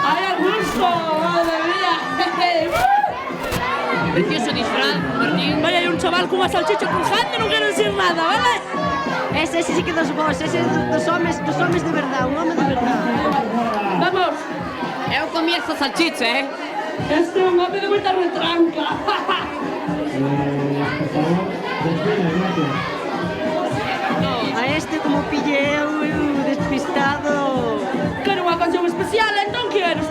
¡Ay, al gusto! ¡Madre mía! Precioso disfraz, Martín. Vaya, hay un chaval con una salchicha pujante, no quiero decir nada, ¿vale? Ese sí que dos vos, ese dos homes de verdad, un home de verdad. Vamos. Eu comienzo salchicha, Este é un home de moita retranca. Por favor, despide, gracias. A este como pilleu, despistado. Quero unha canción especial, entón queres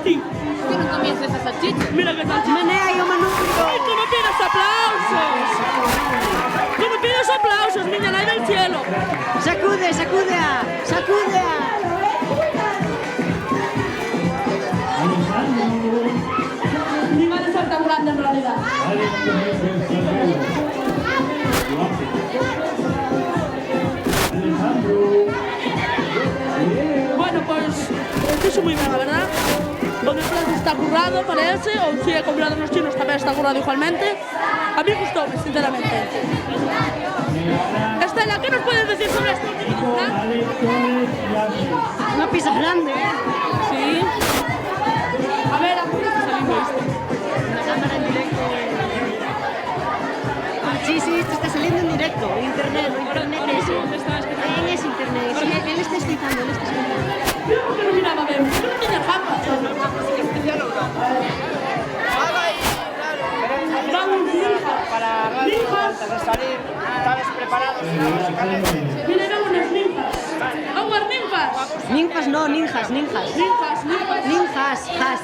Mira que tal. Menea y o manubrio. ¡Ay, tú no pides aplausos! ¡Tú no pides aplausos, niña, nai del cielo! Sacude, sacudea, sacudea. Ni va a ser tan grande en realidad. Bueno, pues eso muy bien, la verdad. O disfraz está currado, parece, o si he comprado los chinos también está currado igualmente. A mí gustó, sinceramente. Estela, ¿qué nos puedes decir sobre esto? Una pizza grande, ¿eh? Sí. A ver, ¿a qué está saliendo esto? Una cámara en directo. Sí, esto está saliendo en directo, en internet, no internet es. En ese internet, sí, él está explicando, Yo porque no miraba bien, yo no tenía gafas. Vamos, ninjas. Antes de salir, ¿estabas preparados musicalmente? Miren, unas ninjas. ¡Aguas, ninjas! Ninjas no, ninjas. Ninjas. Ninjas, has.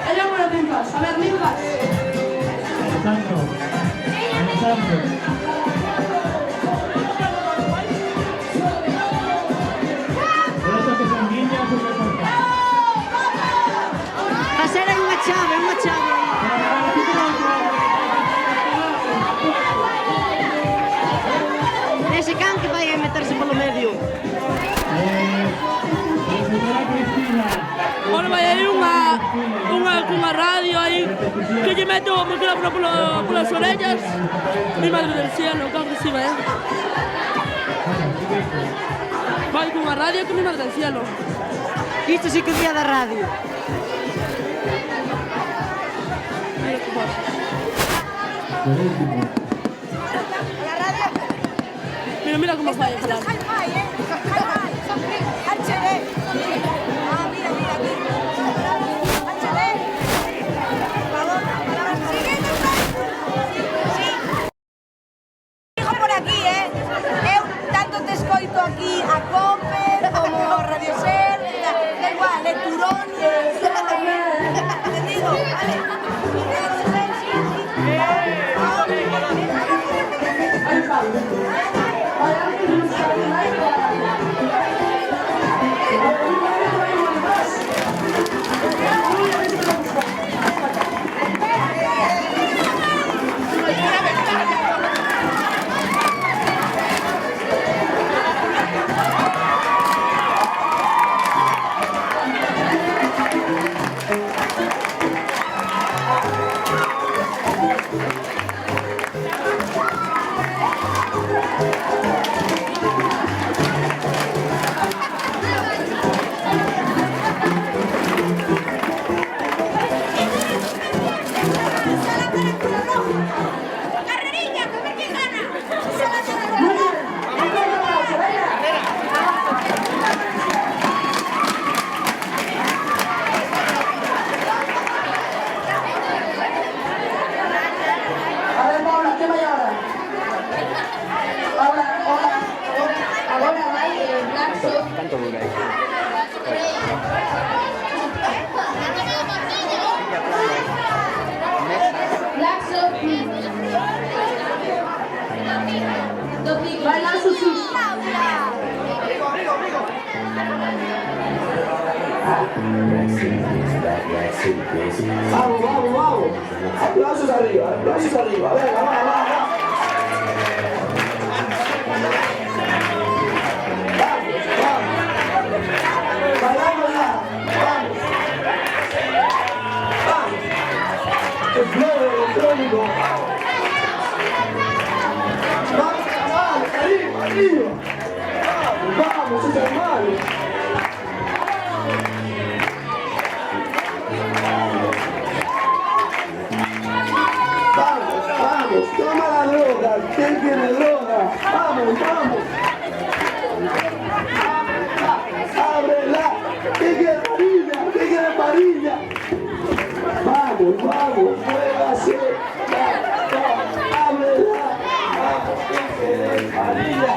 Hay algunas ninjas. A ver, ninjas. Alessandro. Por eso que son niñas o que son Pasar en unha chave aí. Ese can que vai a meterse polo medio. señora Cristina. Bueno, vai aí unha radio aí que lle mete o micrófono polas orellas. Mi madre del cielo, que agresiva, Vai cunha radio que mi madre del cielo. Isto sí que é o día da radio. Mira que pasa. Mira como vai a falar. Por aquí, eu tanto te escoito aquí a Cope como Radio Ser, da igual, Turón, entendido, vale. Vamos, vamos, vamos. Aplausos arriba, venga, va. Bailamos ya, vamos. El flow electrónico. Vamos, arriba. Vamos, es hermano. Vamos, toma la droga. ¿Quién tiene droga? Vamos. Ábrela. ¿Quién quiere varilla? Vamos, muévase. Ábrela. Vamos, ¿quién quiere varilla?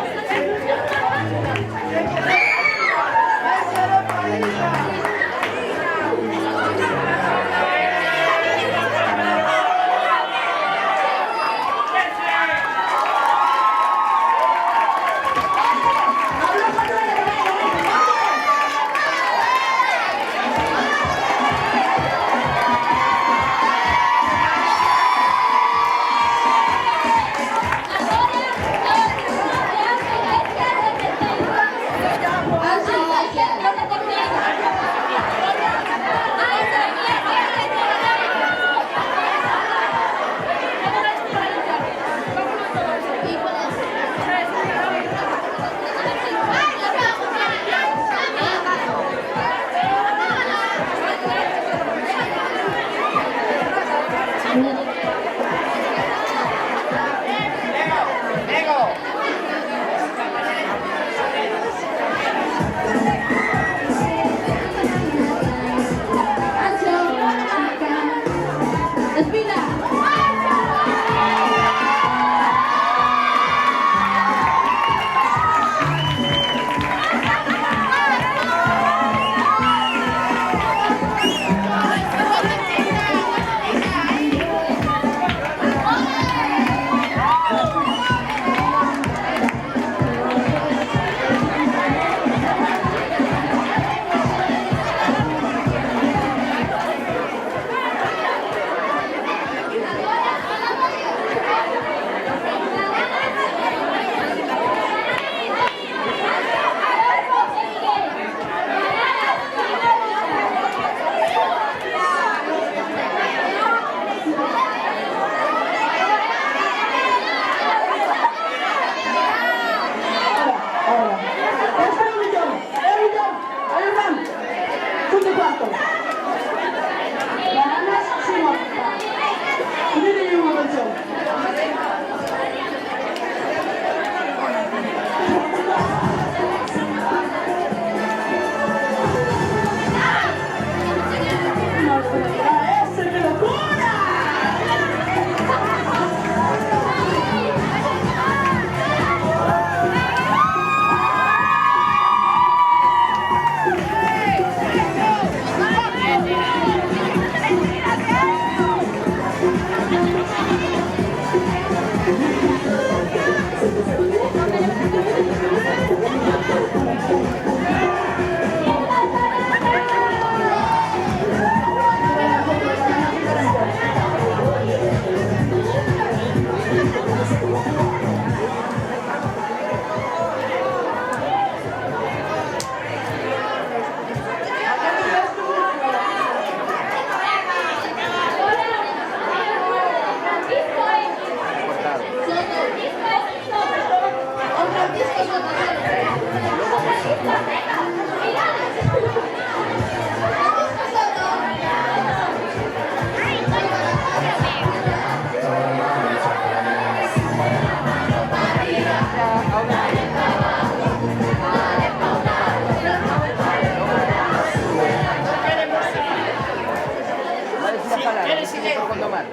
para, ¿Quieres silencio? con Domar.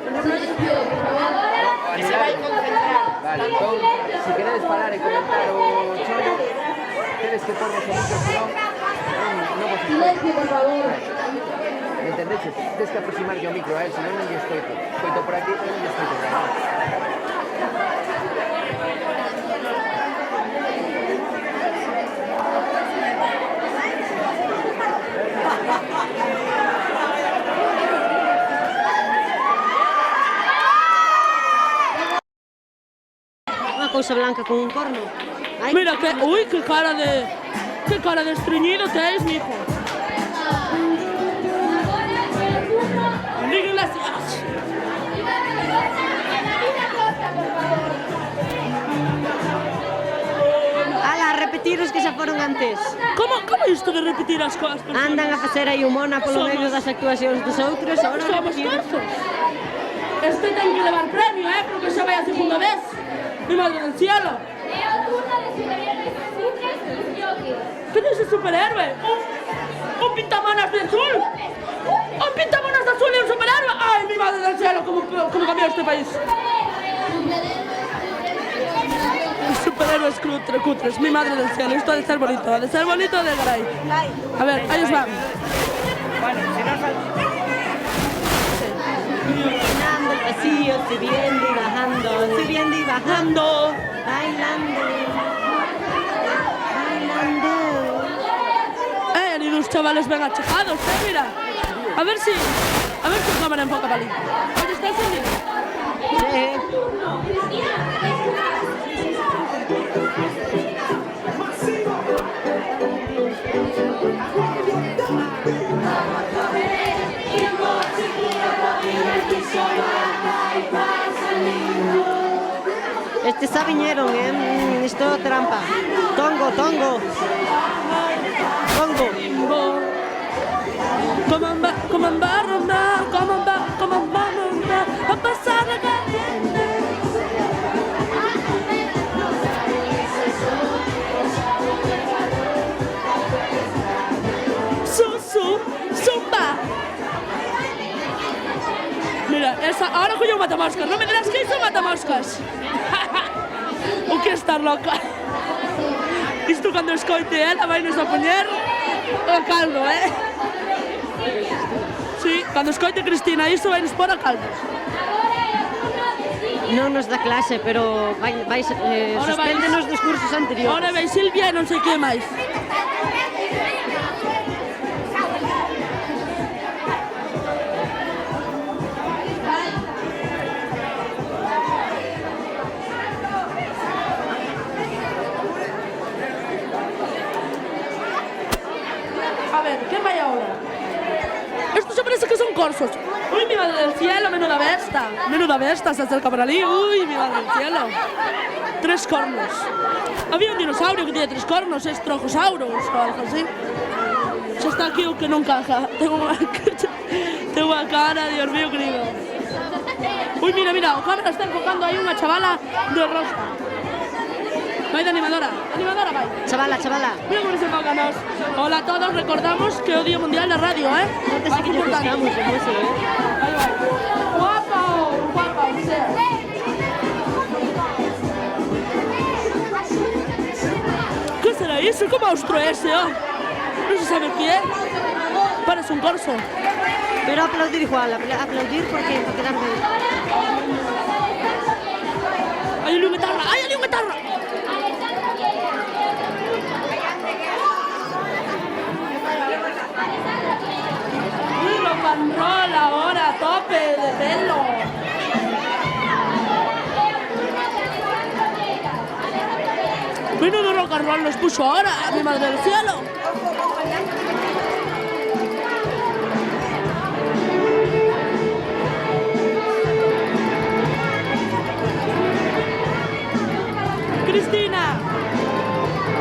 Que se vai concentrar. Vale, entón, se queredes falar e comentar o chollo, tedes que porvos o micrófono, non vos Silencio, por favor. entendeches? Tens que aproximar o micro a él, senón non lle escoito. Escoito por aquí, non lle escoito por aquí. Unha cousa blanca con un corno. Ai, Mira, que... Uy, qué cara de... Qué cara de estreñido tenéis, mijo. Enrique Iglesias. ala, a repetir os que xa foron antes. Como isto de repetir as cousas? Andan a facer aí o mona polo medio das actuacións dos outros, agora Somos repetir. corsos. Este ten que levar premio, porque xa vai a segunda vez. Mi madre del cielo. ¿Qué es ese superhéroe? ¿Un pintamonas de azul? ¿Un pintamonas de azul y un superhéroe? ¡Ay, mi madre del cielo! ¿Cómo cambió este país? Superhéroes cutres, mi madre del cielo. Esto ha de ser bonito, de Garay. A ver, ahí os van. Bueno, si no Llenando el vacío, subiendo y bajando, subiendo y bajando, bailando, bailando. Han ido los chavales bien achacados, mira. A ver si la cámara enfoca para allí. Oye, ¿está encendido? Este xa viñeron, isto trampa. Tongo. Como en barronda, a pasar la caliente. Zumba. Mira, esa, ahora coño un matamoscas, non me dirás que iso matamoscas. O que estar loca. Isto cando escoite ela vai nos a poñer o caldo, Sí, cando escoite Cristina iso vai nos pôr a caldo. Non nos dá clase, pero suspéndenos dos cursos anteriores. Ahora vai Silvia e non sei que máis. A ver, ¿qué vai ahora? Esto se parece que son corsos. Uy, mi madre del cielo, menuda besta, se acerca por allí. Uy, mi madre del cielo. 3 cornos. Había un dinosaurio que tiene 3 cornos, es Trojosaurus o algo así. Se está aquí o que non caja. Tengo unha cara, Dios mío, querido. Uy, mira, o cámara está enfocando aí unha chavala de rosa. Vai de animadora vai. Chavala. Mira cómo se enfocanos. Hola a todos, recordamos que é o Día Mundial da Radio, Antes sí que nos gustamos, hermoso, Ahí va. Guapa, o sea. ¿Qué será eso? ¿Cómo austro ese, No se sabe qué es. Parece un corso. Pero aplaudir igual, aplaudir porque dan bien. ¡Hay una guitarra! Rock and roll ahora, a tope de pelo. Menudo rock and roll nos puso ahora, mi madre del cielo.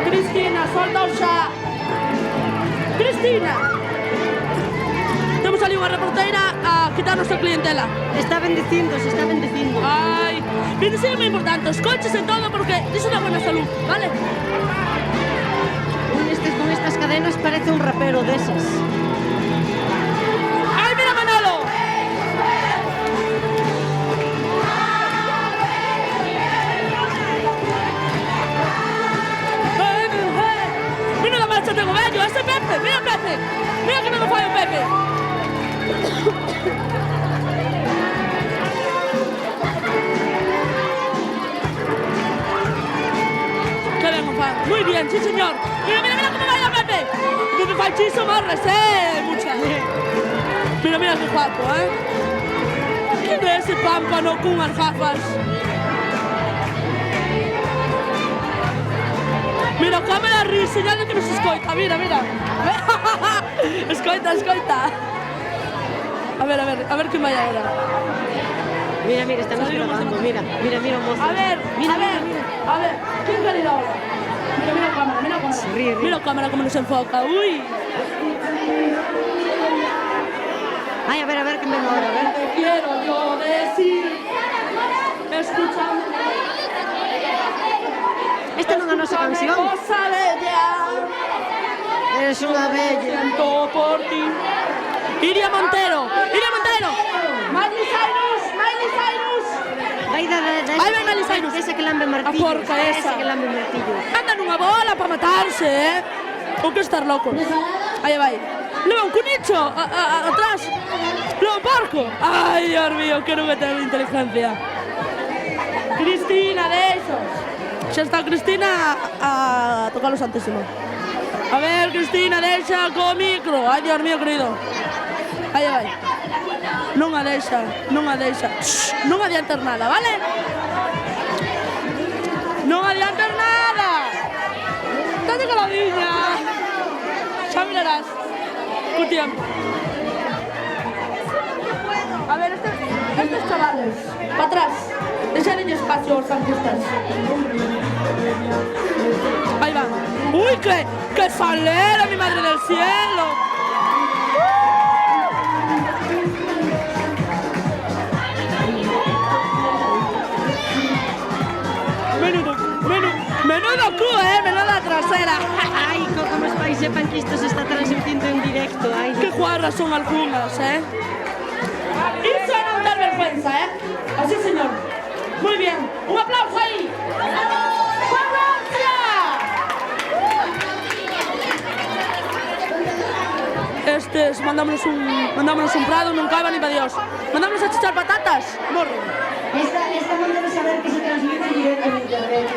Cristina, solta xa. Cristina. Temos ali unha reporteira a quitarnos a clientela. Está bendecindo, se está bendecindo. Ai, bendecido é moi importante, os coches e todo, porque iso dá buena salud, vale? Con estas cadenas parece un rapero deses. Ai, mira Manolo! Pepe, mira Pepe. Mira que non me fai o Pepe. Que ben o fan. Muy bien, sí señor. Mira, mira, mira como baila Pepe. Pepe fai chiso morres, mucha. Mira, mira que guapo, ¿Quién é ese pámpano cunhas gafas? Mira, cámara ri, señal de que nos escoita, mira, mira. Escoita, escoita. A ver que vai agora. Mira, mira, estamos grabando, mira, mozo. A ver, ¿quién quer ir ahora? Mira a cámara, mira a cámara. Ríe. Mira a cámara como nos enfoca, uy. Ay, a ver, que me ahora, a ver. Te quiero yo decir, escuchando. Esta non é a nosa canción. Cosa bella. Eres unha bella. Siento por ti. Iria Montero. Miley Cyrus. Vai Aí ven Miley Cyrus. Esa que lambe martillo. A porca esa. que lambe martillo. Anda nunha bola para matarse, Ou que estar locos. Aí vai. Leva un cunicho atrás. Leva un porco. Ai, Dios mío, que non é ter inteligencia. Cristina, deixos. Xa está Cristina a tocar o Santísimo. A ver, Cristina, deixa co micro. Ai, Dios mío, querido. Aí vai. Non a deixa. Shhh, non adiantes nada, vale? Non adiantes nada. Date caladiña. Xa mirarás. Co tiempo. A ver, estes chavales. Pa atrás. Deixarelle espacio aos artistas. Ahí van. ¡Uy, qué salera, mi madre del cielo! Menudo cu, menuda trasera. Ai, como os pais sepan que isto se está transmitindo en directo. Ai, qué guarras son algunas, Iso é non ter vergüenza, Así, señor. Muy bien. Un aplauso ahí. ¡Francia! Estes mandámonos un prado, non caiba ni pa Dios. Mandámonos a chichar patatas. Morro. Esta non debe saber que se transmite en directo en internet.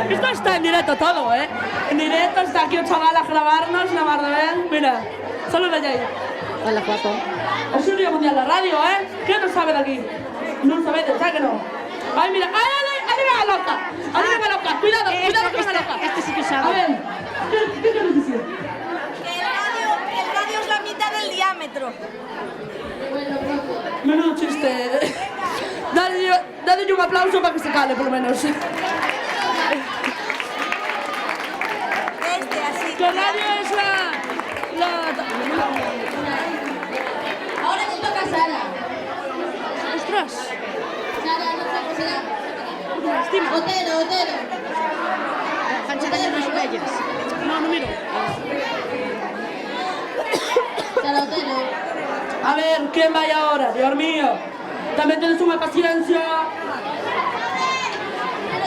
Esto está en directo todo, En directo está aquí un chaval a grabarnos, la mar de ben. Mira, saluda ya ahí. Hola, guapo. Es un día mundial de radio, ¿Quién no sabe de aquí? No sabedes, ¿sabes que no? Ay, mira, ¡ay, va loca! ¡Ahí va loca! Cuidado que va loca. Este sí que sabe. A ver, ¿qué quieres decir? Que el radio es la mitad del diámetro. Menudo chiste. Dadle un aplauso para que se cale, por lo menos. Así. Que el radio es Ahora te toca Sara. ¡Ostras! Sara, no sé cómo será. Estima. Otero. Fancha de las bellas. No miro. Sara Otero. A ver, ¿quién va ahora? Dios mío. También tienes una paciencia.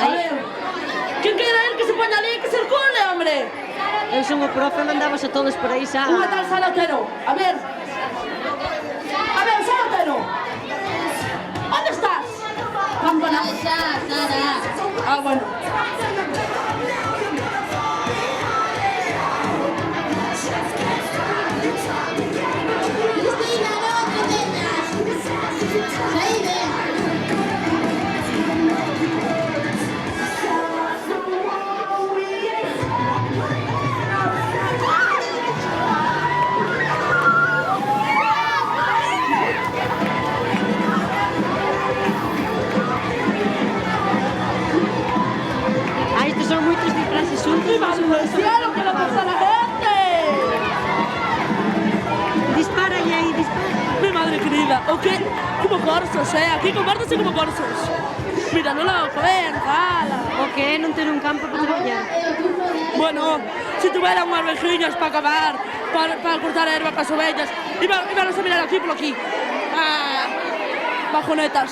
A ver. ¿Quién quiere él que se ponga ali, que se circule, hombre? Eu son o profe, mandabas a todos por aí xa. Unha tal Sara Otero. A ver, Sara Otero. ¿Dónde estás? Campana. Sara. Ah, bueno. Cristina, no te metas. Saide. Son moitos disfraces juntos. ¡Mi madre del cielo, que le pasa a la gente! Dispara aí, dispara. Mi madre querida, ¿o qué? Como corsos, aquí compártese como corsos. Mira, no la ven, jala. O que non ter un campo para traballar. Bueno, si tuviera unhas vejillas para acabar, para cortar a erva para as ovellas, íbamos a mirar aquí por aquí. Bajonetas.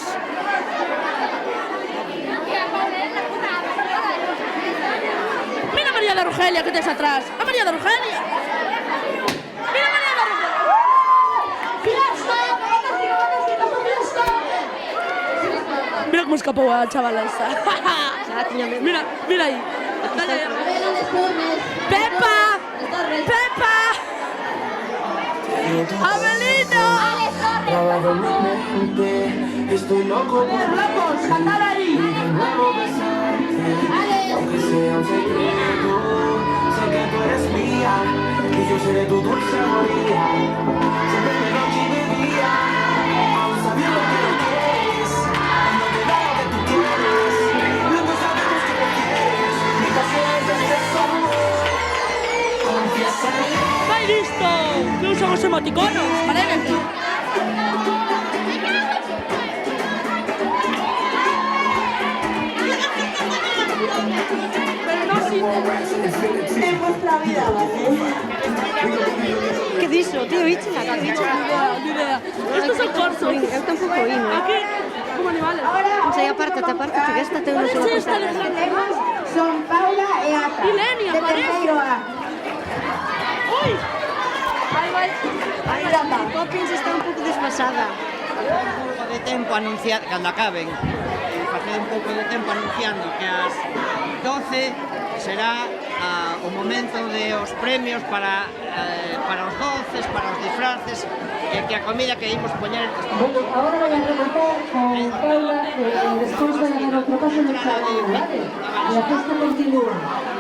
Mira a María de Rogelia que tens atrás. A María de Rogelia. cómo escapó a chavala esa. Mira, mira ahí. ¡Pepa! ¡Pepa! ¡Abelino! Estoy loco por ¡Vamos, cantar ahí! aunque sea un secreto, sé que tú eres mía y yo seré tu dulce agonía. Siempre de noche y de día, aún sabiendo que no quieres, no te da lo que tú quieres. Los dos sabemos que lo quieres, mi pasión es este amor. Confiésame. ¡No he visto! ¿Qué usan los emoticonos? Paréguense. Pero no sin... En vuestra vida, ¿vale? Que diso, tío, Ichina, que dicho. Ni idea. Esto es el corso. Eu tampouco oí, non? Aquí, como animales. O sea, apártate, que esta ten unha sola Sí, cosa. está lejano. Son Paula e Ata. Ilenia, de parece. terceiro A. ¡Uy! Ahí va. Ai, a Poppins está un pouco desfasada. Un pouco de tempo anunciar, cando acaben, facer un pouco de tempo anunciando que ás 12 será o momento de os premios para os doces, para os disfraces, e que a comida que imos poñer... Bueno, ahora voy a rematar con Paula después de ganar otro paso de Charanga, ¿vale? La fiesta continúa.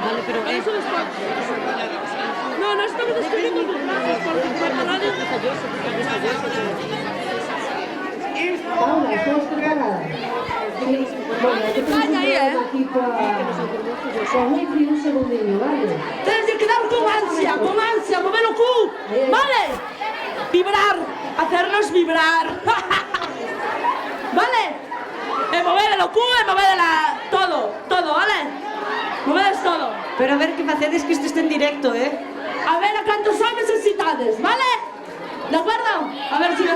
Vale, pero Eso es para... No, no estamos escribiendo tus frases por la radio. Paula, ¿estás preparada? Sí. Bueno, hay que tener aquí con un segundillo, ¿vale? Tienes que quedar con ansia, mover el cu, ¿vale? Vibrar, hacernos vibrar. ¿Vale? Mover el cu, mover todo, ¿vale? Movedes todo. Pero a ver que facedes que isto está en directo, A ver a cantos son necesitades, ¿vale? ¿De acuerdo? A ver si me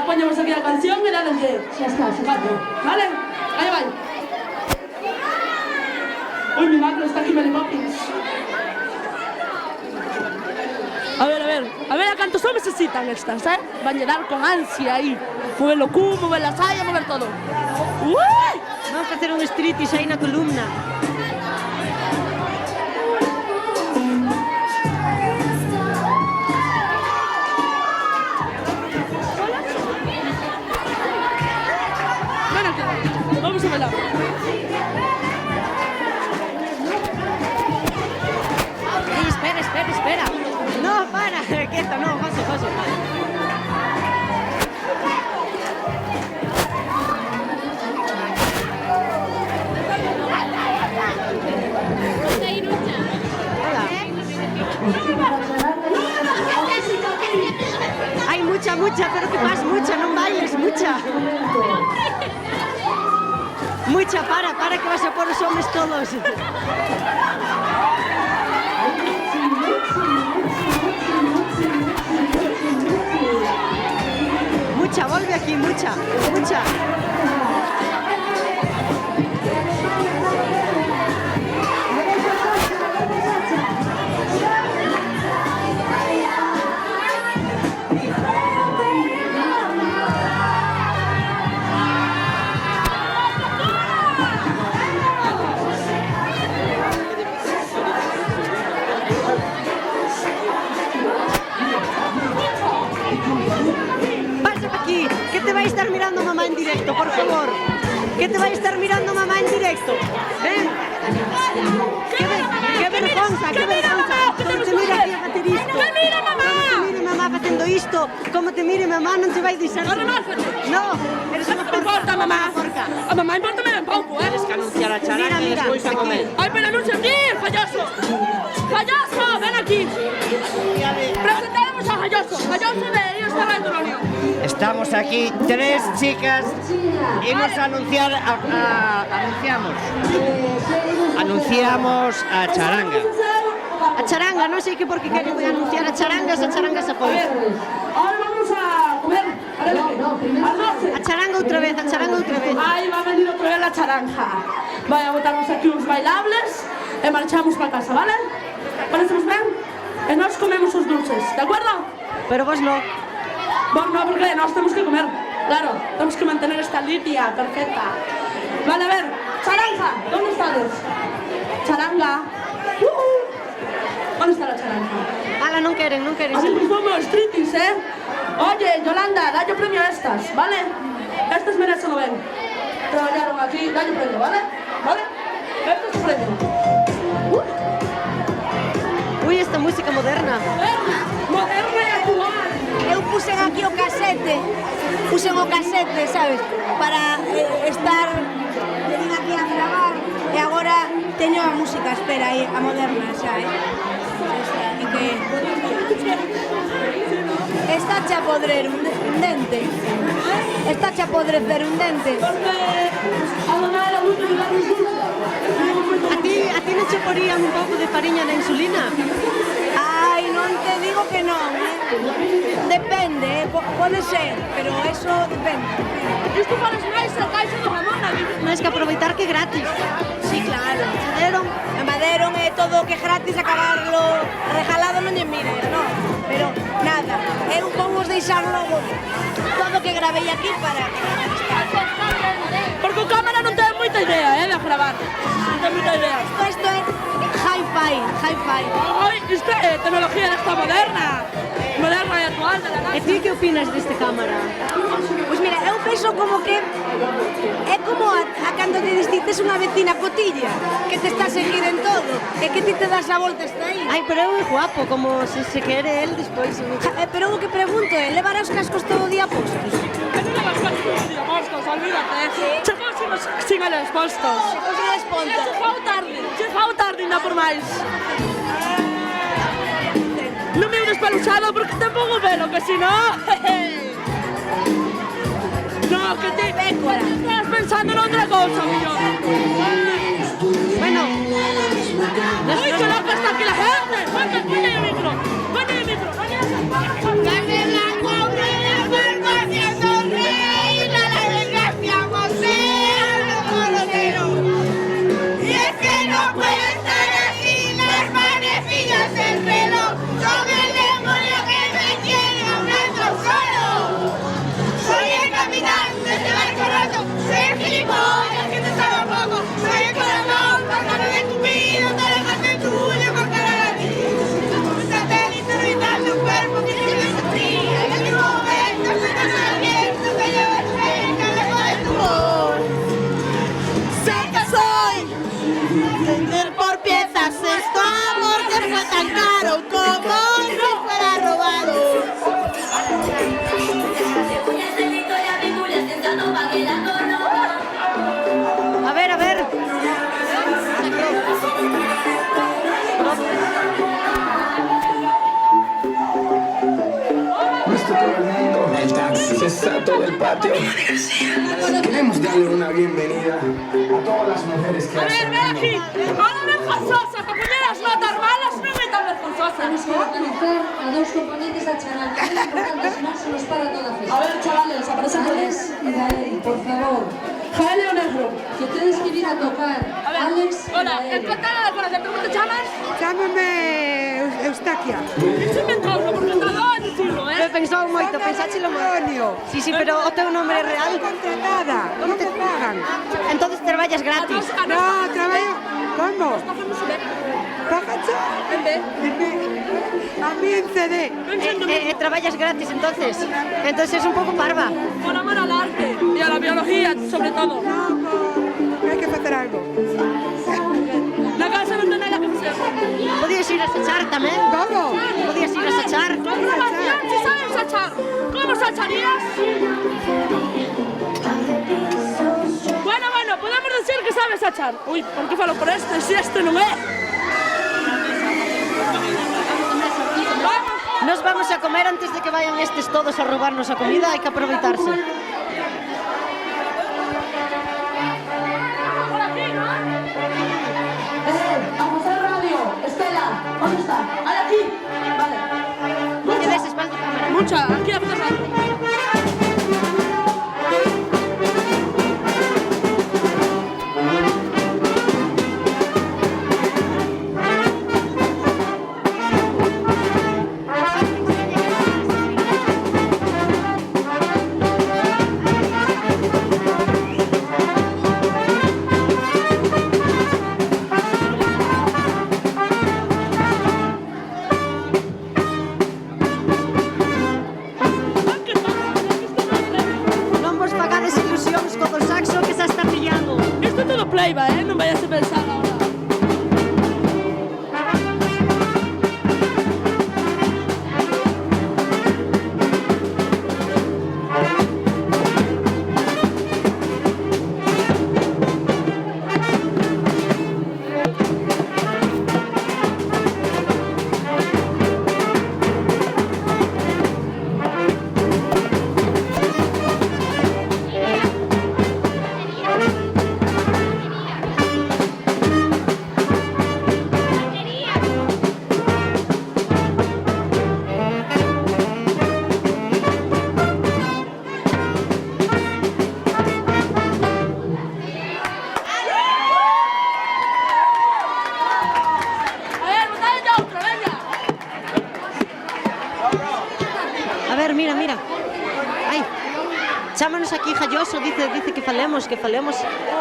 ponemos aquí la canción y dale de... Ya está, ¿Vale? Ahí va. Uy, mi madre está aquí, Mary Poppins. A ver a cantos son necesitan estas, Van a llenar con ansia ahí. Mover el cu, mover la saya, mover todo. ¡Uy! Vamos a facer un striptease aí na columna. Vamos a bailar. Espera. No, para, quieto, no, paso. Hay mucha, pero que más mucha, no bailes, mucha. Mucha, para que vas a por los hombres todos. Mucha, vuelve aquí, mucha. ¿Qué te va a estar mirando mamá en directo, por favor? ¿Qué te va a estar mirando mamá en directo? ¿Ven? ¡Qué vergonza! Como te mira aquí a facer isto. ¡Que mira mamá! Como te mire mamá facendo isto, como te mire mamá non te vai deixar... No, eres unha porca. Importa, mamá. A mamá importa un pouco, Tienes que anunciar a Charanga e despois a comer. Ay, pero anuncia aquí, payaso. Payaso, ven aquí. Presentaremos a Payaso de esta radio Turonio. Estamos aquí tres chicas y nos anunciamos a Charanga. A Charanga, non sei que por que quere anunciar a Charangas apoio. Ahora vamos a comer. A Charanga outra vez. Ay, va a venir otra vez la charanja. Voy a botarnos aquí unos bailables y marchamos para casa, ¿vale? ¿Parecemos bien? Y nos comemos los dulces, ¿de acuerdo? Pero vos no. Vos no, porque nos tenemos que comer. Claro, tenemos que mantener esta línea perfecta. Vale, a ver, charanga, ¿dónde estás? Charanga. ¿Dónde está la charanga? Ala, non queren. Así pues vamos, tritis, Oye, Yolanda, dalle premio a estas, ¿vale? Estas merecen lo ven. Trabajaron aquí, dalle premio, ¿vale? ¿Vale? Este es tu premio. Ui, esta música moderna. Moderna e actual. Eu puxen aquí o casete, sabes? Para estar vin aquí a gravar e agora teño a música, espera aí, a moderna xa, E que está a podrer un dente. Está a podrecer un dente. A ti non che porían un pouco de fariña na insulina? Ai, non te digo que non, Depende, pode ser, pero eso depende. Isto falas máis a caixa do Ramona. Máis que aproveitar que é gratis. Sí, claro. Me maderon e todo o que é gratis acabarlo regalado non lle mires, non? Pero nada, eu vamos deixar logo todo o que gravei aquí para... Porque o cámara non ten moita idea, de gravar. Non ten moita idea. Isto é hi-fi. Ai, isto é tecnología desta moderna e actual de la casa. E ti que opinas deste cámara? Pois mira, eu penso como que é como a cando te distintes unha vecina cotilla que te está a seguir en todo e que ti te das a volta hasta aí. Ai, pero é guapo, como se quere el despois. Pero o que pregunto é, levará os cascos todo o día postos? Que non levas cascos todo o día postos, olvídate. Chegou sin eles postos. Chegou tarde, ainda por máis. Non me unes peluchado porque te pongo pelo, que si no... No, que te... Estás pensando en outra cousa, millón. Bueno... ¡Uy, qué loca está aquí la gente! ¡Ponle el micro! Carne blanco, hombre de farmacia, sonreír, la desgraciamos y es que no puede estar así, las manecillas del reloj son el demonio que me tiene hablando solo. Soy el capitán de este barco roto, soy el gilipollas que te sabe poco, soy el corazón, pájaro de tu vida, te dejaste tuyo con cara de ti. Un satélite orbitando un cuerpo que tiene sufrir, en el mismo momento suenas al viento que lleva el frente lejos de tu voz. Sé que soy vender por piezas esto amor que fue tan caro como si fuera robado. A ver. Nuestro todo el mundo, el taxi, se está todo el patio. Queremos darle una bienvenida a todas las mujeres que hacen. ven aquí, ahora vergonzosa, para poner las notas malas, no me tan vergonzosa. Tenemos que organizar a dos componentes da charanga, muy importantes máximos para toda la fiesta. A ver, chavales, aparecen por Alex y Gael, por favor. Jael o negro. Que tenéis que ir a tocar. A ver, Alex y hola, Gael. encantada de conocer, ¿cómo te llamas? Chámame Eustaquia. Dice mentiroso, porque tardó en decirlo, Me pensou moito, pensáchelo moito. Sí, pero o teu nome é real. Contratada. ¿Cómo te pagan? Entonces traballas gratis. No, trabajo. ¿Cómo? ¿Pagan yo? A mí en CD. Traballas gratis, entonces es un pouco parva. Por amor al arte y a la biología, sobre todo. No, hay que hacer algo. La casa non ten nada que facer. Podías ir a sachar tamén. ¿Cómo? Podías ir a sachar. ¿Cómo sachar? Si sabes sachar, ¿cómo sacharías? Bueno, podemos decir que sabes sachar. Uy, ¿por qué falo por este? Si este non é. Nos vamos a comer antes de que vayan estes todos a roubarnos a comida, hai que aproveitarse. Por aquí, ¿no? Vamos a hacer radio. Estela, ¿dónde está? ¡Ahí aquí! Vale. No te des espalda a cámara. Mucha, aquí hacemos radio. ilusións co do saxo que se está pillando. Isto é todo pleiba, non vayas a pensar ahora. Chámanos aquí Jalloso, dice que falemos.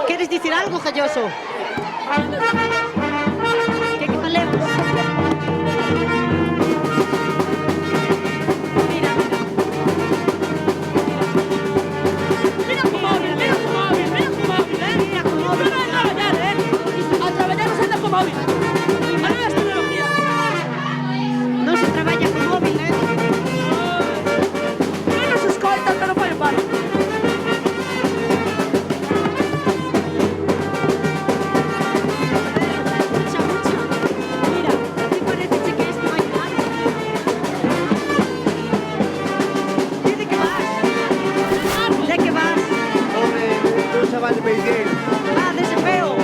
Queres dicir algo, Jalloso? Que falemos? Mira con móvil, a traballar non se anda con móvil. A nuevas tecnologías. Non se traballa con móvil, non nos escoltan, pero fai o paro. Ah, de ese feo.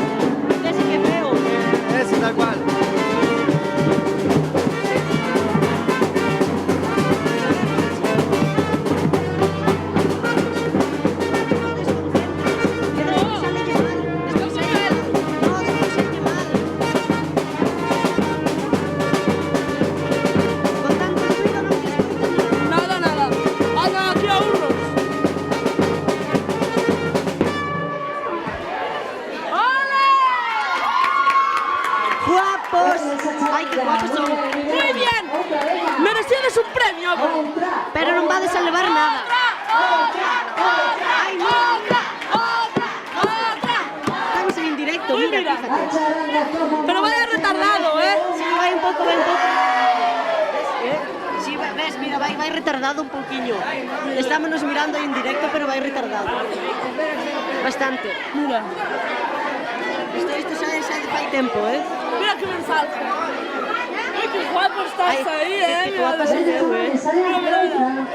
De ese que feo. Ese tal cual. Ay, qué guapos son. Muy bien. Merecides un premio. Pero non vades a levar nada. Ay, no. Estamos en directo, mira, fíjate. Pero vaya retardado, Sí, vai un pouco. Sí, ves, mira, vai retardado un pouquiño. Estámonos mirando aí en directo, pero vai retardado. Bastante. Mira. Isto xa fai tempo, Mira que mensaje. Ay, qué guapo estás ahí, Qué guapa se veu, Mira.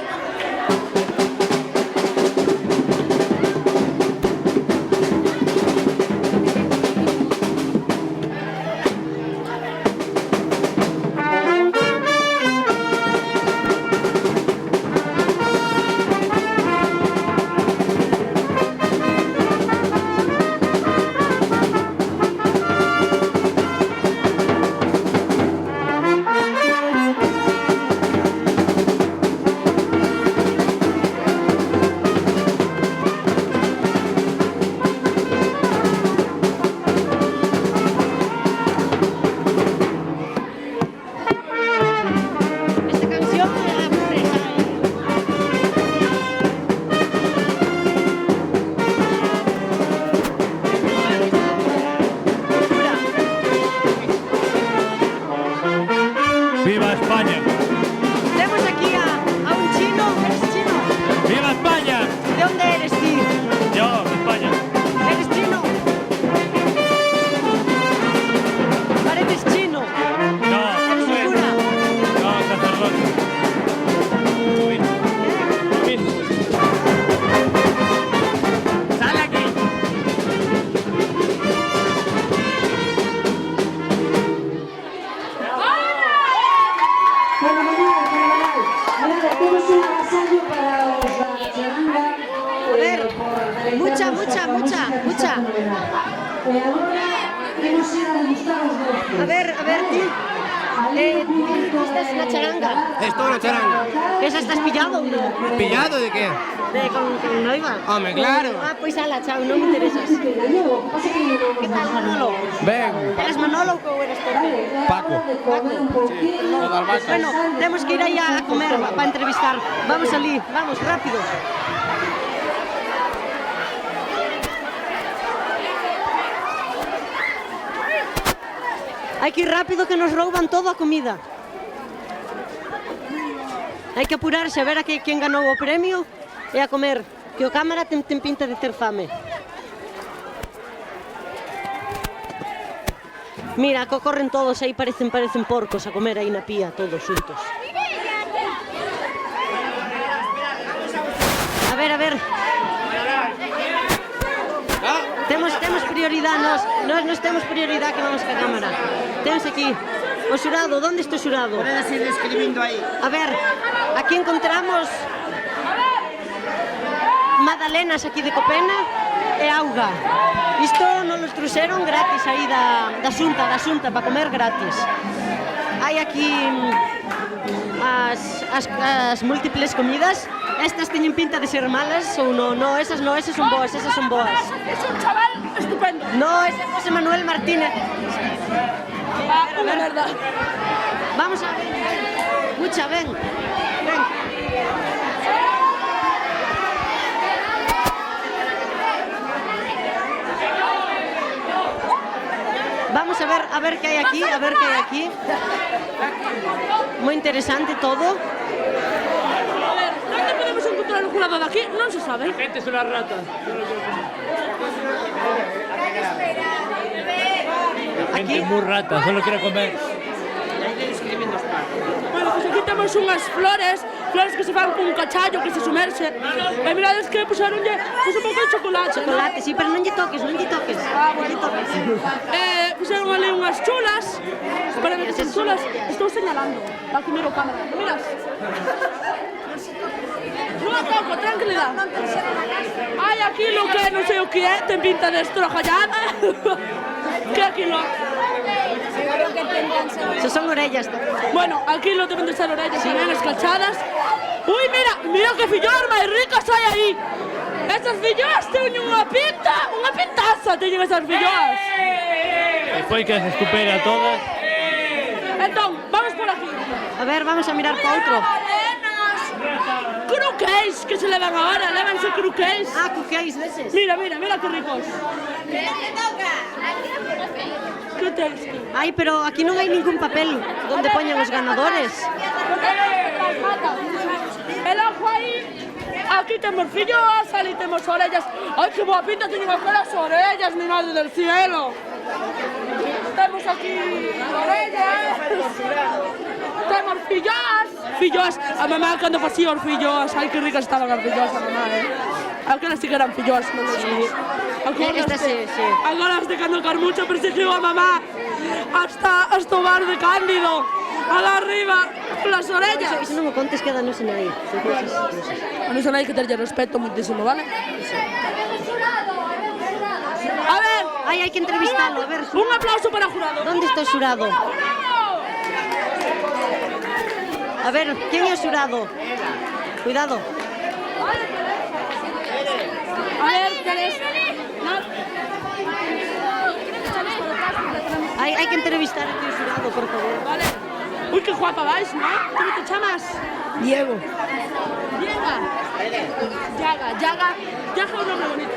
¡Viva España! Tenemos aquí a un chino. ¿Eres chino? ¡Viva España! ¿De dónde eres, tío? Yo, de España. ¿Eres chino? ¿Pareces chino? No, ¿Eres un cura? no, sacerdote. ¡Sale aquí! Fenomenal. Mira, temos un agasallo para os da charanga. A ver, mucha. E agora temos ir a degustar os doces. A ver, tío. ¿Estás en la charanga? Esto es una charanga. ¿Esa estás pillado o no? ¿Pillado de qué? Con Noiva. Hombre, claro. Ah, pues ala, chao, no me interesas. ¿Qué tal, Manolo? Ven. ¿Eres Manolo o eres Pepe? Paco. Bueno, tenemos que ir ahí a comer para entrevistar. Vamos, Ali, vamos, rápido. Hai que ir rápido que nos rouban toda a comida. Hai que apurarse a ver a quen ganou o premio e a comer, que o cámara ten pinta de ter fame. Mira, corren todos aí, parecen porcos a comer aí na pía, todos xuntos. A ver. Temos prioridade, nos temos prioridade que vamos ca cámara. Temos aquí o xurado, onde está o xurado? Podedes ir escribindo aí. A ver, aquí encontramos magdalenas aquí de Copena e auga. Isto non nos truxeron gratis aí da xunta, para comer gratis. Hai aquí as múltiples comidas. Estas teñen pinta de ser malas ou non? No, esas son boas, esas son boas. Es un chaval estupendo. No, ese é José Manuel Martínez. Una verdad. Vamos a ver. Mucha, ven. Vamos a ver qué hay aquí, Muy interesante todo. A ver, ¿dónde podemos encontrar un jurado de aquí? No se sabe. La gente es una rata. La gente es muy rata, solo quiere comer. Bueno, pues aquí tenemos unhas flores que se fan con un cachallo, que se sumerxe. E mirades que puxeronlle un pouco de chocolate. Chocolate, sí, pero non lle toques. Ah, bueno. Puxeron ali unhas chulas. Para ver que son chulas. Estou señalando. Aquí miro cámara. Miras? Non a toco, tranquilidad. Hai aquí lo que non sei o que é, ten pinta de estrojallada. Que aquí lo... Eso son orellas. Bueno, aquí lo deben de ser orellas, sí. Bien escachadas. Uy, mira que filloas máis ricas hai aí. Esas filloas teñen unha pintaza teñen esas filloas. Despois que se supera a todas. Entón, vamos por aquí. A ver, vamos a mirar para outro. Cruqueis que se levan agora, lévanse cruqueis. Ah, cruqueis deses. Mira que ricos. Que tens? Ai, pero aquí non hai ningún papel donde poñan os ganadores. El ojo aí. Aquí temos filloas, ali temos orellas. Ai, que boa pinta teñen aquelas orellas, mi madre del cielo. Temos aquí orellas. Temos filloas. A mamá cando facía os filloas, ai, que ricas estaban as filloas a mamá, Aquelas sí que eran filloas, non sei. Estas sí. Agora de cando Carmucho persiguiu a mamá hasta o bar de Cándido. Alá arriba, las orellas. Iso non o contes que danos en aí. A non hai que terlle respeto muitísimo, vale? A ver, hai que entrevistalo, a ver. Un aplauso para o jurado. ¿Dónde está o xurado? A ver, quen é o xurado? Cuidado. A ver, Teresa. Hai que entrevistar aquí o xurado, por favor. Vale. Uy, qué guapa vais, ¿no? ¿Cómo te llamas? Diego. Yaga es un nombre bonito.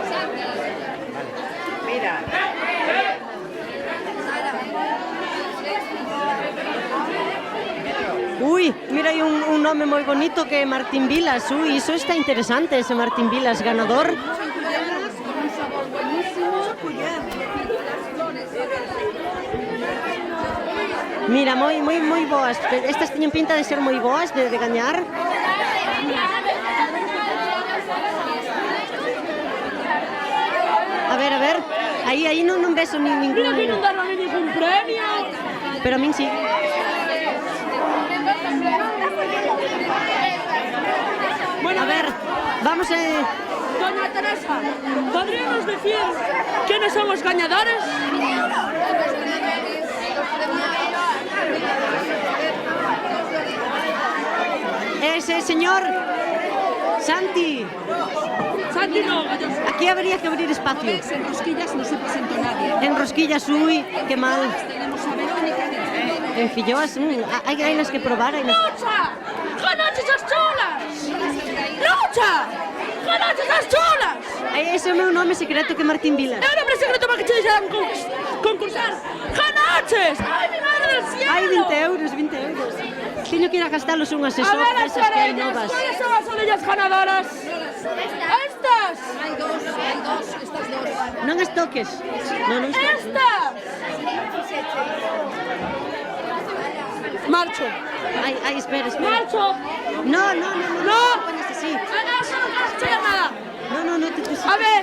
Mira. Uy, mira, hai un nome moi bonito que é Martín Vilas. Uy, iso está interesante, ese Martín Vilas ganador. Mira, moi boas. Estas teñen pinta de ser moi boas, de gañar. A ver. Aí non ves ningún... Mira que non daron ningún premio. Pero a min sí. Bueno, a ver, vamos a... Doña Teresa, ¿podríamos decir quiénes son los ganadores? Ese señor Santi. Santi no. Aquí habría que abrir espacio. En Rosquillas no se presentó nadie. En Rosquillas, uy, qué mal. Tenemos a Verónica de... En Filloas, hay las que probar. ¡Lucha! ¡Ganaste esas chulas! ¡Lucha! ¡Ganaste esas chulas! Ese é o meu nome secreto que é Martín Vilas. É o nome secreto para que te dixeran concursar. ¡Ganaches! ¡Ay, mi madre del cielo! Hai 20 euros, 20 euros. Teño que ir a gastalos un A asesor ver, las desas que hai orellas, novas. ¿cuáles son las orellas ganadoras? ¡Estas! Hay dos, estas dos. Non as toques. Non as toques. ¡Estas! Marcho. Ai, espera, espera. ¡Marcho! No. ¡No! Pones así. ¡Ana, eso no has hecho llamada! No te puse. A ver,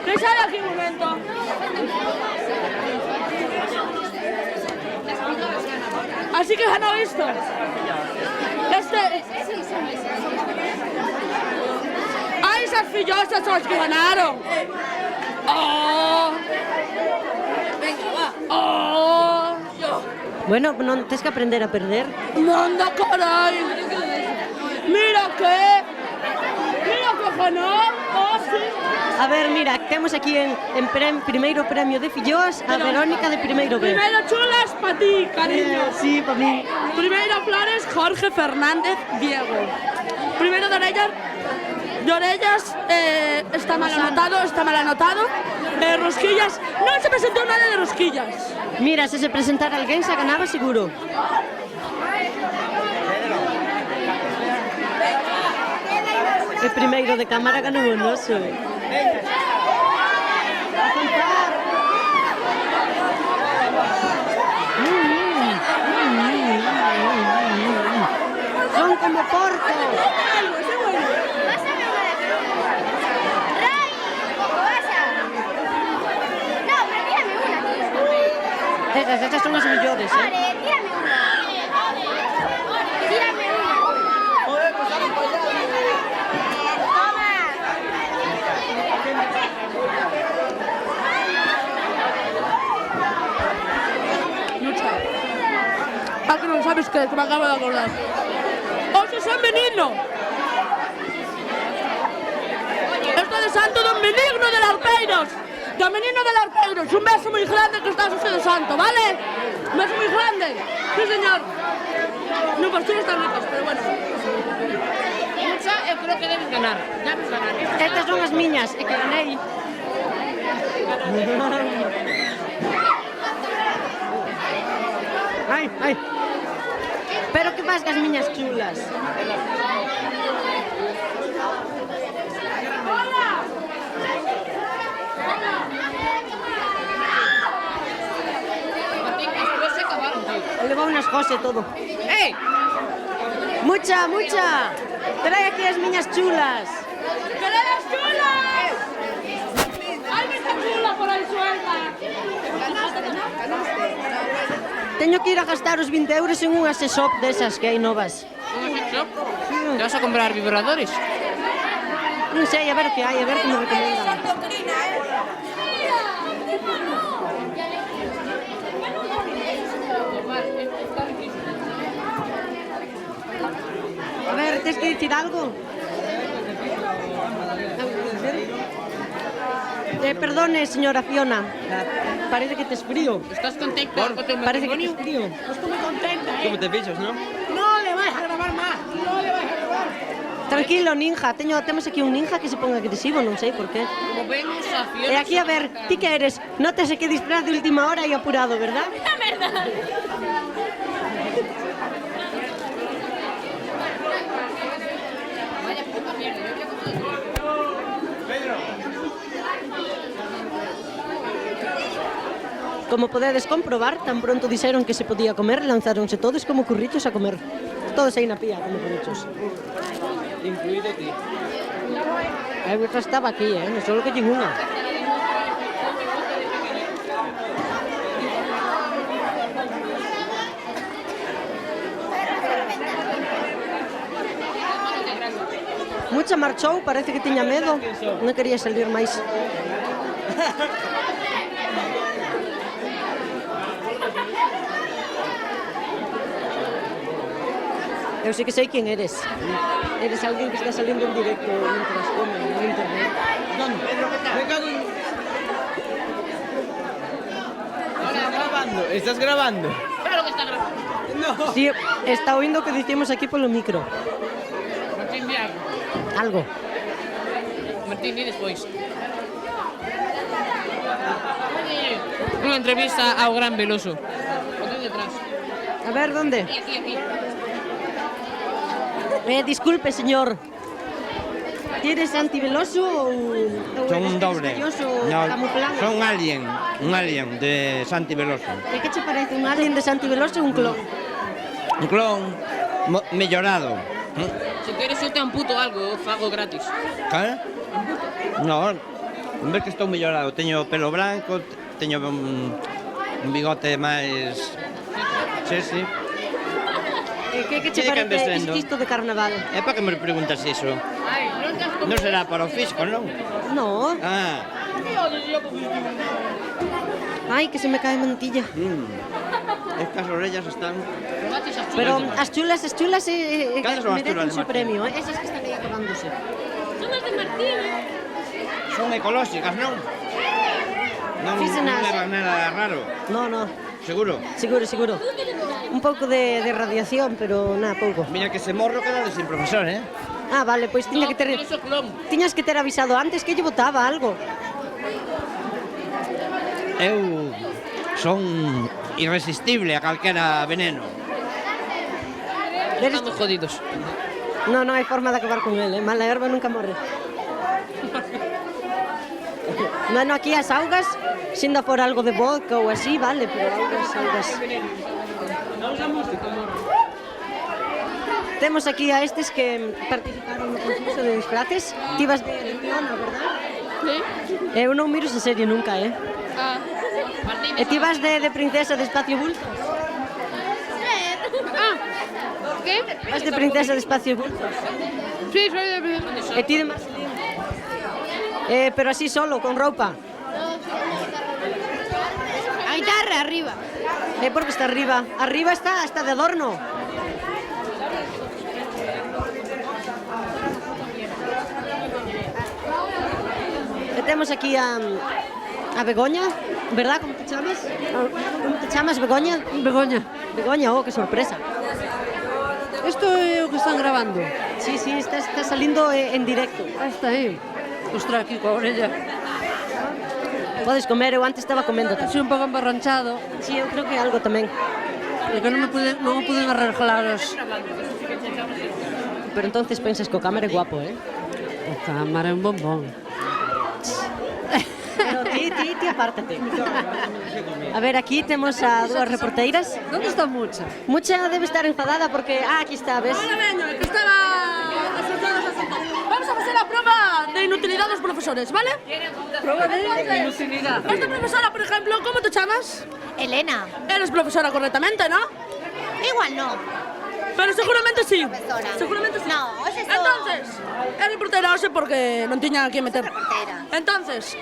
que sale aquí un momento. Así que ganó esto. ¡Ay, esas fillosas son las que ganaron! ¡Oh! Venga, va. ¡Oh! Bueno, non tens que aprender a perder. ¡Manda caray! ¡Mira que ganó! ¡Oh, sí! A ver, mira, temos aquí en primeiro premio de filloas a Verónica de primeiro B. Primero chulas para ti, cariño. Sí, para mí. Primero flores, Jorge Fernández Diego. Primero de orellas, está mal anotado. Rosquillas, no se presentó nada de rosquillas. Mira, se presentara alguén se ganaba seguro. El primeiro de cámara ganou o noso. Son como porcos. Esas son las mellores, Tírame una. Ah, que no sabes qué, que me acabo de acordar. ¡Oso San Benigno! Esto de Santo Don Benigno de Larpeiros. Don Benigno de Larpeiros. Un beso muy grande que estás usted de santo, ¿vale? Un beso muy grande. Sí, señor. No, pues tú no estás ricos, pero bueno. Mucha, eu creo que debes ganar. Debes ganar. Estas son as miñas, e que ganei. Ai. Pero que vas gas miñas chulas? Levou unas José todo. ¡Ey! Mucha. Trae aquí as miñas chulas. ¡Queredes chulas! ¡Hay mucha chula por ahí suelta! Teño que ir a gastar os 20 euros en unha sesop desas que hai novas. ¿Te vas a comprar vibradores? Non sei, a ver o que hai, a ver que me recomendan. A ver, tens que dicir algo? Perdone, señora Fiona. Parece que tes frío. ¿Estás contenta con tu Parece que matrimonio? tes frío. Estoy muy contenta, ¿eh? ¿Cómo te fichas, no? No le vais a grabar más, no le vais a grabar. Tranquilo, ninja. Temos aquí un ninja que se ponga agresivo, non sei por qué. Como vemos a Fiona... E aquí, a ver, ti que eres? Nótese que disfraz de última hora e apurado, verdad? La verdad. Vaya puta mierda, yo creo que... Como podedes comprobar, tan pronto dixeron que se podía comer, lanzáronse todos como curritos a comer. Todos aí na pía, como curritos. Incluido ti. A outra estaba aquí, non solo que tiña unha. Mucha marchou, parece que tiña medo. Non quería salir máis. Eu sei que sei quen eres. Eres alguén que está salindo en directo mientras come en internet. Me cago en... ¿Estás grabando? Claro que está grabando. No. Sí, está oindo o que dicimos aquí polo micro. Martín, di algo. Algo. Martín, di despois. Oye, Unha entrevista ao Gran Veloso. O ten detrás. A ver, ¿dónde? Aquí. Disculpe, señor. ¿Tienes antiveloso ou Son un doble. No, camuflado? son un alien de Santi Veloso. E que che parece, un alien de Santi Veloso ou un clon? Un clon mellorado. Se queres eu te amputo algo, fago gratis. Que? No, ves que estou mellorado. Teño pelo branco, teño un bigote máis... Sí. Que che parece isto de carnaval? É para que me preguntas iso? Non será para o fisco, non? No. Ah. Ai, que se me cae mantilla. Estas orellas están... Pero as chulas Cales son as chulas merecen de su Martín? premio, esas que están aí acabándose. Son as de Martín. Son ecolóxicas, non? Non levan nada raro. No. Seguro? Seguro. Un pouco de radiación, pero nada, pouco. Mira que ese morro queda sin profesor, eh? Ah, vale, pois tiñas que ter avisado antes que lle botaba algo. Eu son irresistible a calquera veneno. Estamos jodidos. No hai forma de acabar con él, mala herba nunca morre. Bueno, aquí as augas, senda por algo de vodka ou así, vale, pero augas. Temos aquí a estes que participaron no concurso de disfraces. Ti vas de Leona, verdad? Sí. Eu non miro esa serie nunca, Ah. E ti vas de princesa de Espacio Bultos? ¿Qué? Vas de princesa de Espacio Bultos? Sí, soy de princesa. E ti de Marcelino? Pero así solo, con roupa? A guitarra arriba. Porque está arriba. Arriba está de adorno. E temos aquí a Begoña, verdad? Como te chamas? Como te chamas, Begoña? Begoña, que sorpresa. Isto é o que están grabando. Sí, está salindo en directo. Está aí. Ostras, aquí coa orella. Podes comer, eu antes estaba comendo. Soy un pouco emborranchado. Sí, eu creo que algo tamén. É que non me puden arreglar os... Pero entonces pensas que o cámara é guapo, O cámara é un bombón. Pero ti apártate. A ver, aquí temos a dúas reporteiras. ¿Dónde está Mucha? Mucha debe estar enfadada porque... aquí está, ves? Hola, veño, que estaba... Vamos a facer a prova de inutilidade dos profesores, ¿vale? Prova de inutilidade. Esta profesora, por ejemplo, ¿cómo te chamas? Elena. Eres profesora correctamente, ¿no? Igual no. Pero seguramente sí. Profesora. Seguramente sí. No, hoxe sou... Entonces, é reportera hoxe porque non tiña que meter. Reportera. Entonces,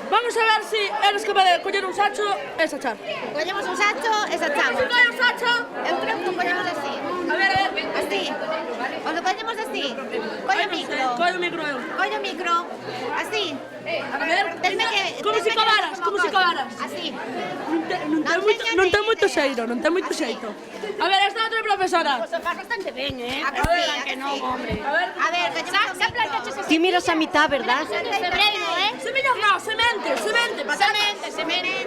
vamos a ver si eres capaz de coller un sacho e sachar. Collemos un sacho e sachamos. Si colle un sacho... Eu creo que o collemos así. A ver, así. O lo collemos así. Collo o micro. Collo o micro eu. Collo o micro. Así. A ver, Tenme que... como se cavaras, como se cavaras. Así. Non ten moito xeiro, non ten moito xeito. A ver, esta outra profesora. Pues faz bastante ben, A que sí, que non, hombre. A ver, collemos... Ti miras a mitad, verdad? Febrero, Semillas no, semente, patatas. Semente.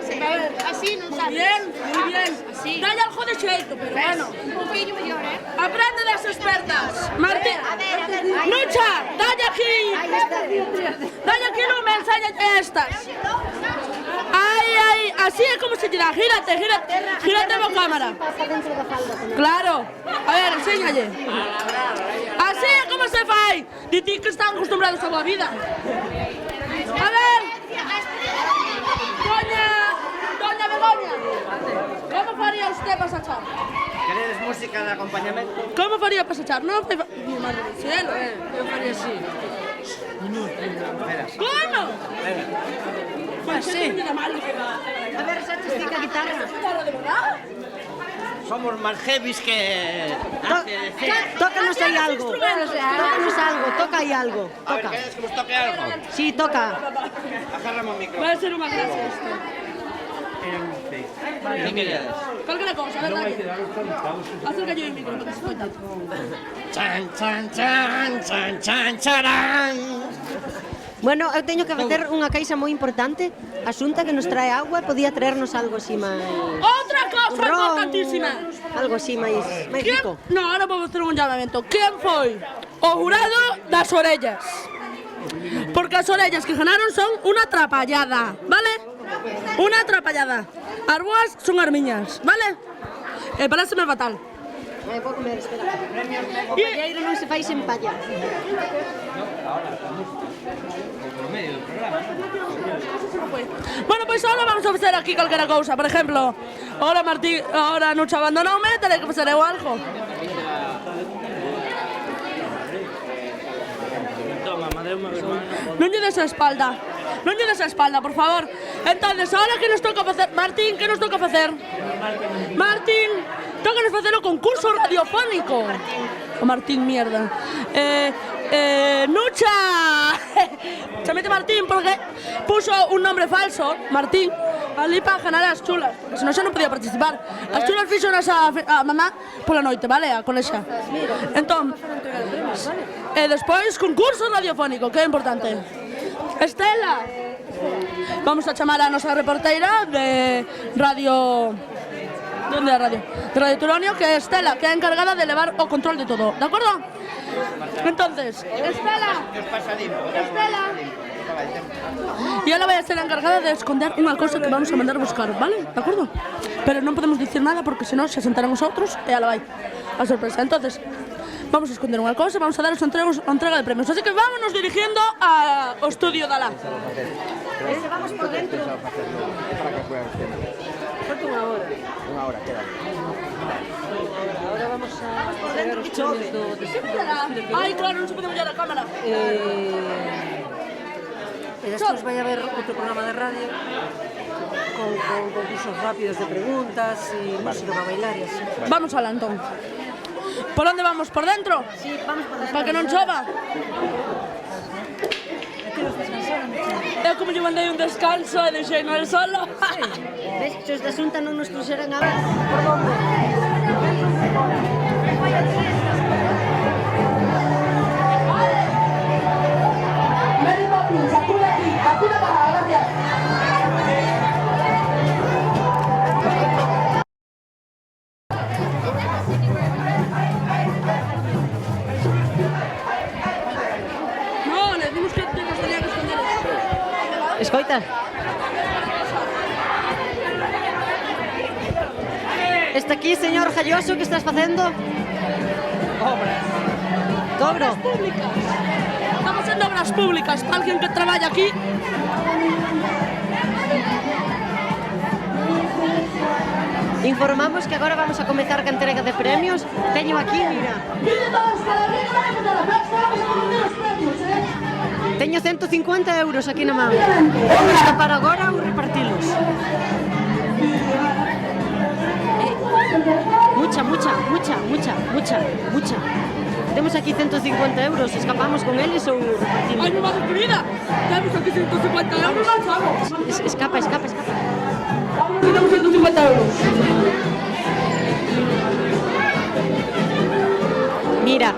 Así non sabe. Muy bien. Así. Dalle algo de xeito, pero bueno. Un poquillo mellor, Aprende das expertas. Martín. A ver. Mucha, dalle aquí. Ahí está. Dalle aquí no me enseñes estas. Aí, así é como se tira. Gírate a cámara. Claro. A ver, enséñalle. Así é como se fai. Di ti que están acostumbrados a boa vida. A ver. Doña Begoña. Como faría usted para sachar? Queredes música de acompañamento? Como faría para sachar? Non fai... Mi madre do cielo. Eu faría así. Como? Pues sí. A ver, sachas ti ca guitarra. ¿Guitarra de verdad? Somos máis heavies que... Tócanos aí algo. Toca aí algo. A ver, queredes que nos toque algo? Sí, toca. Agárrame o micro. Va a ser unha gracia isto. Que queredes? Calquera cousa, a ver, dale. Acérca yo o micro para que se escoite. Chan, chan, chan, chan, chan, charán. Bueno, eu teño que facer unha queixa moi importante. A Xunta que nos trae agua podía traernos algo así máis... Outra cosa ron, importantísima. algo así máis rico. No, ahora vamos a hacer un llamamento. ¿Quién foi o jurado das orellas? Porque as orellas que ganaron son unha atrapallada, vale? Unha atrapallada. As boas son as miñas, vale? Parece-me fatal. Vou comer, espera. O palleiro non se fai sen palla. Bueno, pois ahora vamos a facer aquí calquera cousa. Por exemplo, ahora Martín, ahora Nucha abandonoume, terei que facer eu algo. Non lle des a espalda. Non lle des a espalda, por favor. Entonces, ahora que nos toca facer... Martín, que nos toca facer? Martín, tócanos facer o concurso radiofónico. O Martín, mierda. Nucha. Chamete Martín porque puso un nombre falso, Martín, ali para ganar as chulas, porque senón xa non podía participar. As chulas fixonas a mamá pola noite, vale? A colexa. Entón, despois concurso radiofónico, que é importante. Estela, vamos a chamar a nosa reporteira de radio... De onde é a radio? De Radio Turonio, que é Estela, que é encargada de levar o control de todo, de acordo? Entonces, Estela, y ela vai a ser a encargada de esconder unha cosa que vamos a mandar a buscar, vale? De acordo? Pero non podemos dicir nada porque senón se sentarán os outros e ela vai a sorpresa. Entonces, vamos a esconder unha cosa, vamos a dar a entrega de premios. Así que vámonos dirigiendo ao estudio da LA. Vamos por dentro. Falta unha hora. Unha hora, queda. Ahora vamos a ver os premios do desfile. Ai, claro, non se pode mollar a cámara. E despois vai haber outro programa de radio con concursos rápidos de preguntas e música para bailar e así. Vamos alá, entón. Por onde vamos? Por dentro? Sí, vamos por dentro. Para que non chova. Eu como lle mandei un descanso e deixei no el solo. Ves que os da Xunta non nos cruxeran a ver por onde. Mary Poppins, Hakuna Matata, gracias. No, le dimos que nos tenía que esconder. Escoita. Está aquí, señor Jalloso, que estás facendo? Obras. Dobro. Obras públicas. Estamos haciendo obras públicas para alguien que traballa aquí. Informamos que agora vamos a comezar a entrega de premios. Teño aquí, mira. Teño 150 euros aquí na man. Vou escapar agora ou repartilos? Mucha. Temos aquí 150 euros. Escapamos con eles ou repartimos? Ai, mi madre querida. Temos aquí 150 euros. Escapa. Tenemos 150 euros. Mira,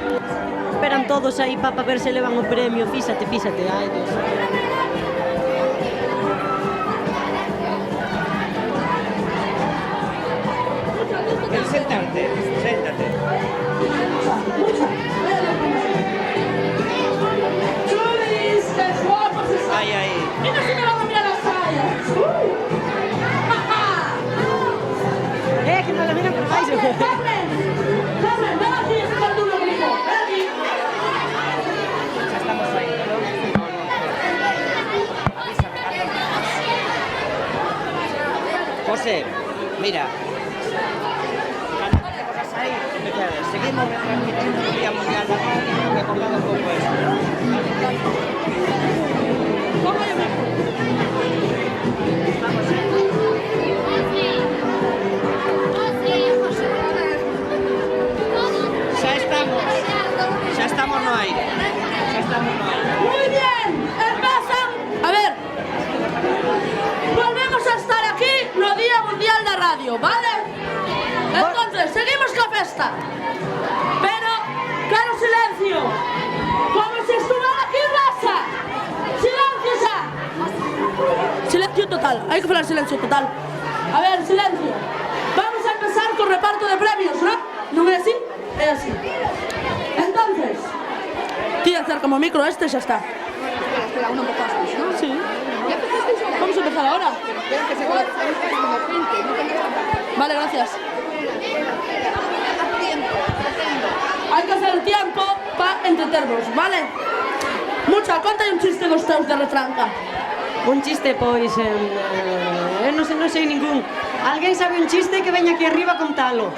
esperan todos aí para ver se levan o premio. Fíxate. Ai, Dios. Séntate. Chulis, qué guapos están. Ahí. Mira si me van a mirar las fallas. Que me la miran por baixo. Carmen, ven aquí, está tú conmigo. Ven aquí. Ya estamos ahí, ¿no? José, mira. Seguimos retransmitiendo el Día Mundial de la Radio, recordando un poco esto. Ya estamos no aire. Muy bien, empiezan. A ver, volvemos a estar aquí no Día Mundial da Radio, ¿vale? Entonces, seguimos con la festa. Pero, claro, silencio. Como si estuviera aquí en casa. Silencio. silencio total. Hai que falar silencio total. A ver, silencio. Vamos a empezar con reparto de premios, ¿no? ¿Non é así? É así. Entonces, ti acerca o micro este, xa está. Espera, un pouco así, ¿no? Sí. ¿Ya empezasteis ahora? Vamos a empezar ahora. Espera que se quede como 20, no tengo Vale, gracias. tiempo. Hai que hacer tiempo para entretervos, vale? Mucha, conta un chiste dos teus de retranca. Un chiste, pois, non sei ningún. Alguén sabe un chiste que veña aquí arriba a contalo?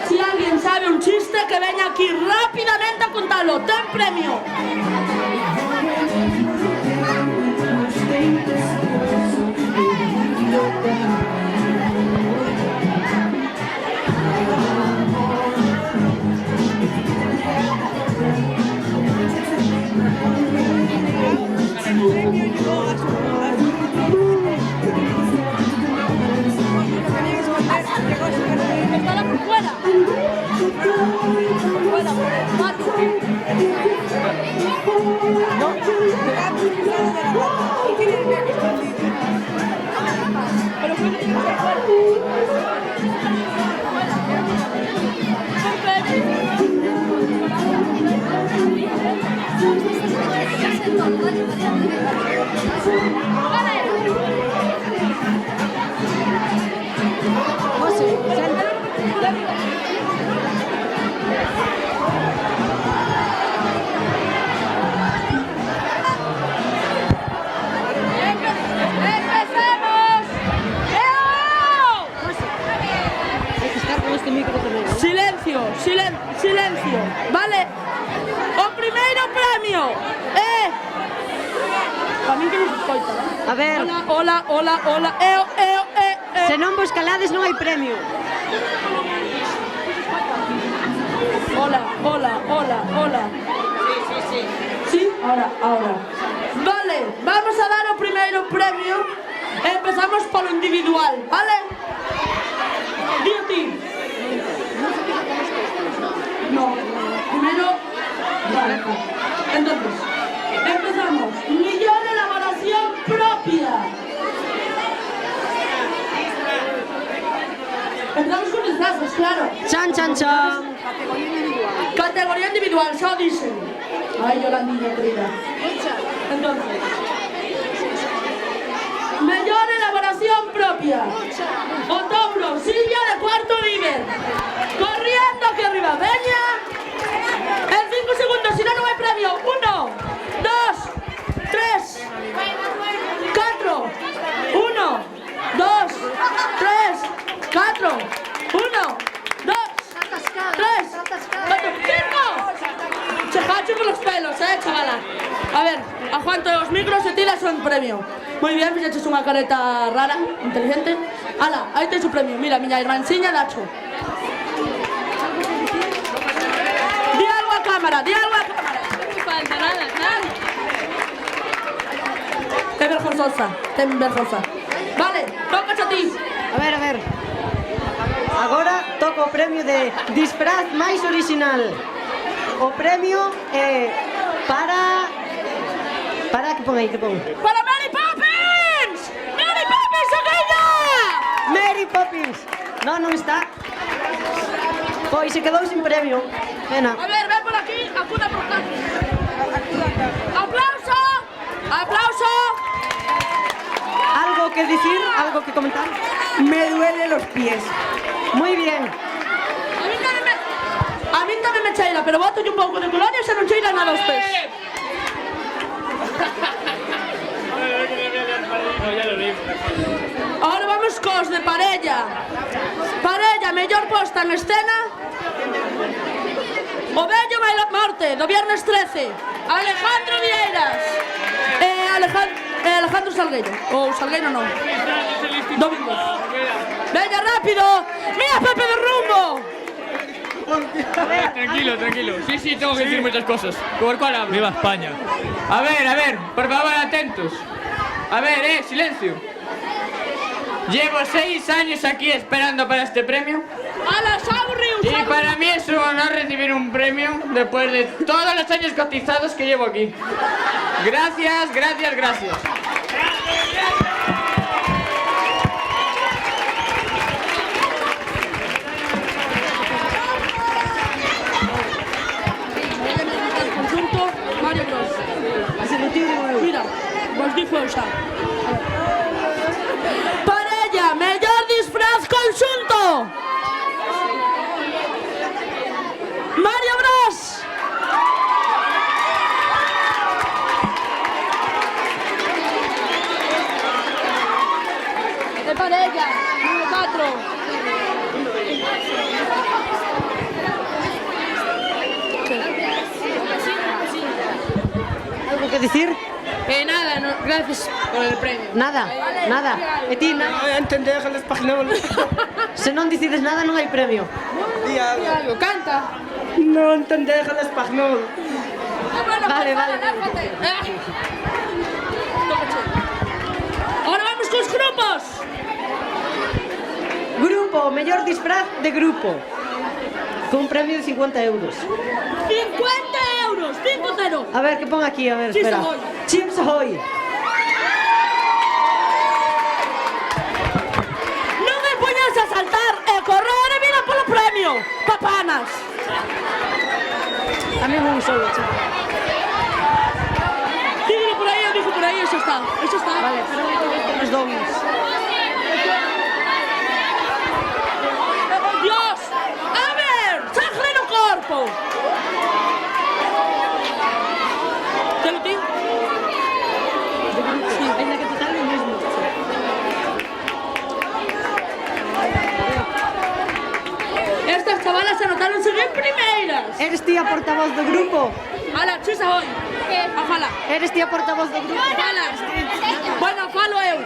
Si alguien sabe un chiste, que veña aquí rápidamente a contalo. Ten premio. Está por fuera. Fuera, Mati. Pero fue que tiene que ser fuera. Silencio, silencio, vale? O primeiro premio a mí que nos escoita, A ver. Hola, Se non vos calades non hai premio. Hola. Sí, ahora. Vale, vamos a dar o primeiro premio. Empezamos polo individual, vale? Di a ti. No, primero... Vale, entonces, empezamos. Millón de elaboración propia. Empezamos con disfraces, claro. Chan. Categoría individual, xa o dixen. Ai, Yolandinha, querida. Entonces, mellor elaboración propia. O Touro, Silvia de Cuarto Viver. Corriendo aquí arriba, veña. En 5 segundos, si non hai premio. 1, 2, 3, 4. 1, 2, 3, 4. 1, 2, 3, 4, 5. Chejacho con los pelos, chavala. A ver, aguanto los micros y tiras un premio. Muy bien, me echas una careta rara, inteligente. Ala, ahí te su premio. Mira, miña hermanciña Nacho. Di algo a cámara. No falta nada. Ten vergonza. Vale, toca a ti. A ver. Agora toca o premio de disfraz máis original. O premio é para que pon aí, Para Mary Poppins! Mary Poppins, aquella! Mary Poppins. Non está. Pois se quedou sin premio. Pena. A ver, ven por aquí, acuda por acá. ¡Aplauso! ¿Algo que decir? ¿Algo que comentar? Me duelen los pies. Muy bien. A mí tamén me cheira, pero boto un pouco de colonia e xa non cheira nada aos pés. Ahora vamos cos de parella. Parella, mellor posta en escena. O vello vai la morte, do viernes 13. Alejandro Vieiras. Alejandro Salgueiro. Ou Salgueiro non. Domingo. Veña, rápido. Mira, Pepe de Rumbo. Tranquilo. Sí, tengo que decir muchas cosas. ¿Por cuál hablo? Viva España. A ver, por favor, atentos. A ver, silencio. Llevo 6 años aquí esperando para este premio. Y para mí es un honor recibir un premio después de todos los años cotizados que llevo aquí. Gracias. parella, número 4. Algo que decir? Nada, no, gracias por el premio. Nada, nada. E ti, nada? Entender el español. Se non decides nada non hai premio. Di algo, canta. No entender el español. Vale. Ahora vamos con los grupos. Grupo, mellor disfraz de grupo. Con un premio de 50 euros. 50 euros, 5-0. A ver, que pon aquí, a ver, espera. Chips Ahoy. Non me poñas a saltar e correr e mira polo premio. Papanas. A mí un solo, chico. Dígalo por aí, eu dixo por aí, eso está. Vale, pero los dobles. Dios! A ver, sangre no corpo. Te lo digo. Sí, ainda que total o mismo. Estas chavalas anotaronse en primeiras. Eres ti a portavoz do grupo? Ala, chisa hoy. Afala. Eres ti a portavoz do grupo? Fala. Bueno, falo eu.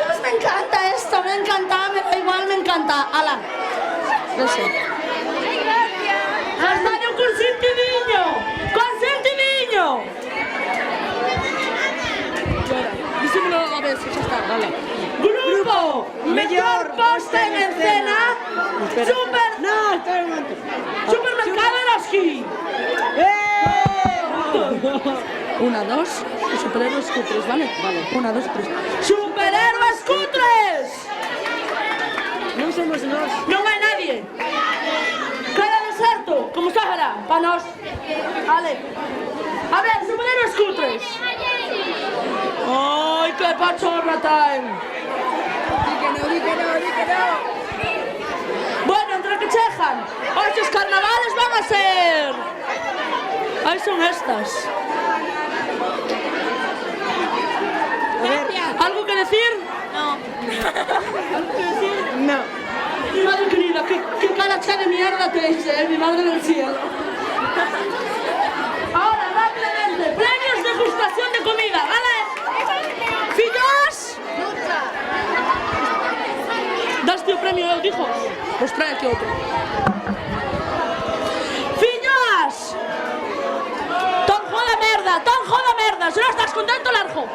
Pues me encanta esto, me encanta, me da igual, me encanta. Ala. Non sei. Castaño con sentidiño. Con sentidiño. Díselo a ver si ya está. Vale. Grupo, mejor posta en escena. Super. No, espera un momento. Supermercado Eroski. 1, 2, superhéroes cutres, ¿vale? Vale. 1, 2, 3. ¡Superhéroes cutres! Non somos nós. Non hai nadie. Queda deserto, como Sahara, pa nós. Vale. A ver, superhéroes cutres. ¡Ay, qué pachorra time! Di que no. Bueno, entre que chejan, estos carnavales van a ser... Ahí son estas. A ver, ¿algo que decir? No. ¿Algo que decir? No. Mi madre querida, qué cara de mierda te hice, mi madre del cielo. Ahora, rápidamente, premios de degustación de comida, ¿vale? ¡Fillos! ¿Daste o premio, dijo? Pues trae aquí otro. ¡Fillos! ¡Tonjo de merda! Si no estás contento, largo.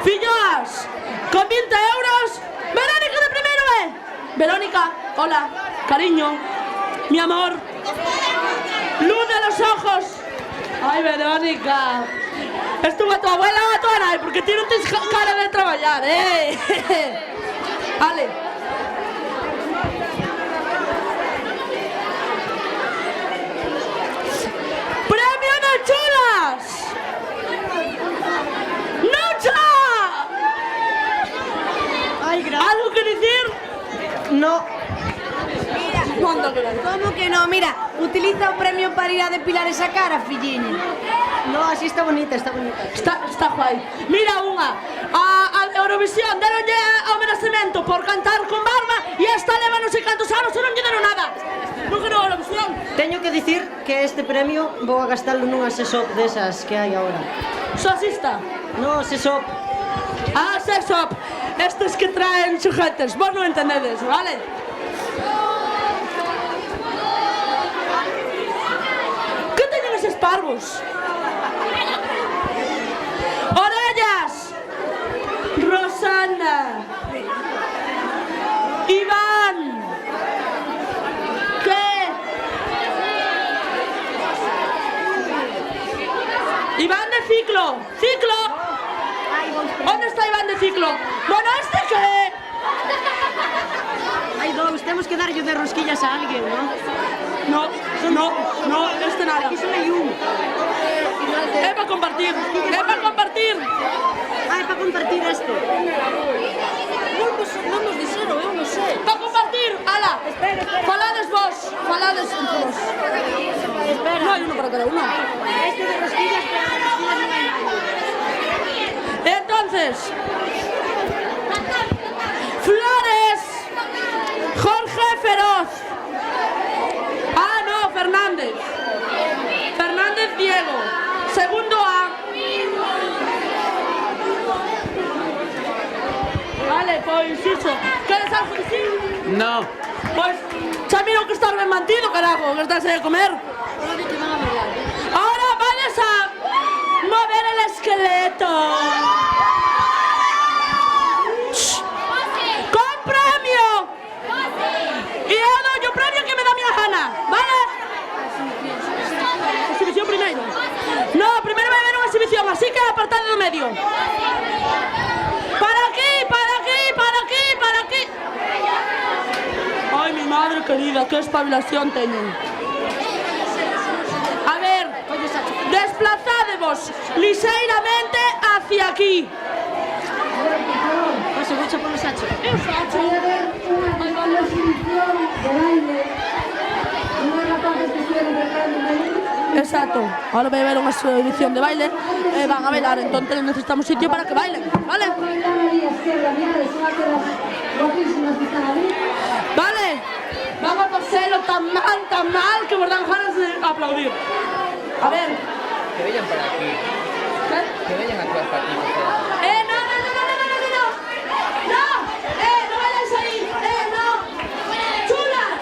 Fillos, con 20 euros, Verónica de primero, Verónica, hola, cariño, mi amor, luz de los ojos. Ay, Verónica, estuvo tu abuela o tu anai, porque tú no tienes cara de trabajar, Vale. ¡Premio de chulas! ¡Nucha! Ay, gracias. ¿Algo que decir? No. ¿Cómo que no? Mira, utiliza o premio para ir a depilar esa cara, fillini. No, así está bonita, está bonita. Está guay. Mira unha, a Eurovisión deronlle ao merecemento por cantar con barba e esta leva non sei cantos anos e non lle deron nada. Non ganou a Eurovisión. Teño que dicir que este premio vou a gastalo nunha sesop desas que hai agora. Sosista? No, sesop. Ah, sesop. Estes que traen sujetes. Vos non entendedes, vale? Que teñen eses parvos? Orellas. Rosana. Iván. ¿Qué? Iván de ciclo. Ciclo. ¿Dónde está Iván de ciclo? Bueno, ¿este qué? Hai dous, temos que darlle de rosquillas a alguén, ¿no? No, este nada. Aquí só hai un. É para compartir. Ah, é para compartir este. Non nos dixeron, eu non sei. Para compartir, ala. Falades vos, falades entre vos. Espera. No hai uno para cada uno. Este de rosquillas, pero de rosquillas non hai nadie. Entonces, Vale, pois iso. Queres algo dicir? No. Pois, xa miro que estás ben mantido, carajo, que estás aí a comer. Ahora vayas a mover el esqueleto. ¡Con premio! Y yo doy o premio que me da mi gana, ¿vale? Exhibición primeiro. No, primeiro vai haber unha exhibición, así que apartade do medio. Para aquí, para aquí, para aquí, para aquí. Ay, mi madre querida, qué espabilación teñen. A ver, desplazádevos liseiramente hacia aquí. Paso, vou por o Sacho. Eu Sacho. Vai haber unha exhibición de baile. Unha rapazas que estiveron preparando un baile. Exacto, ahora vai haber unha exhibición de baile e van a bailar, entón necesitamos sitio para que bailen, ¿vale? Vale, vamos a pasarlo tan mal que vos dan ganas de aplaudir. A ver. Que vayan para aquí. ¿Qué? Que vayan a actuar para aquí, por favor. No, no vayáis ahí, no. Chulas,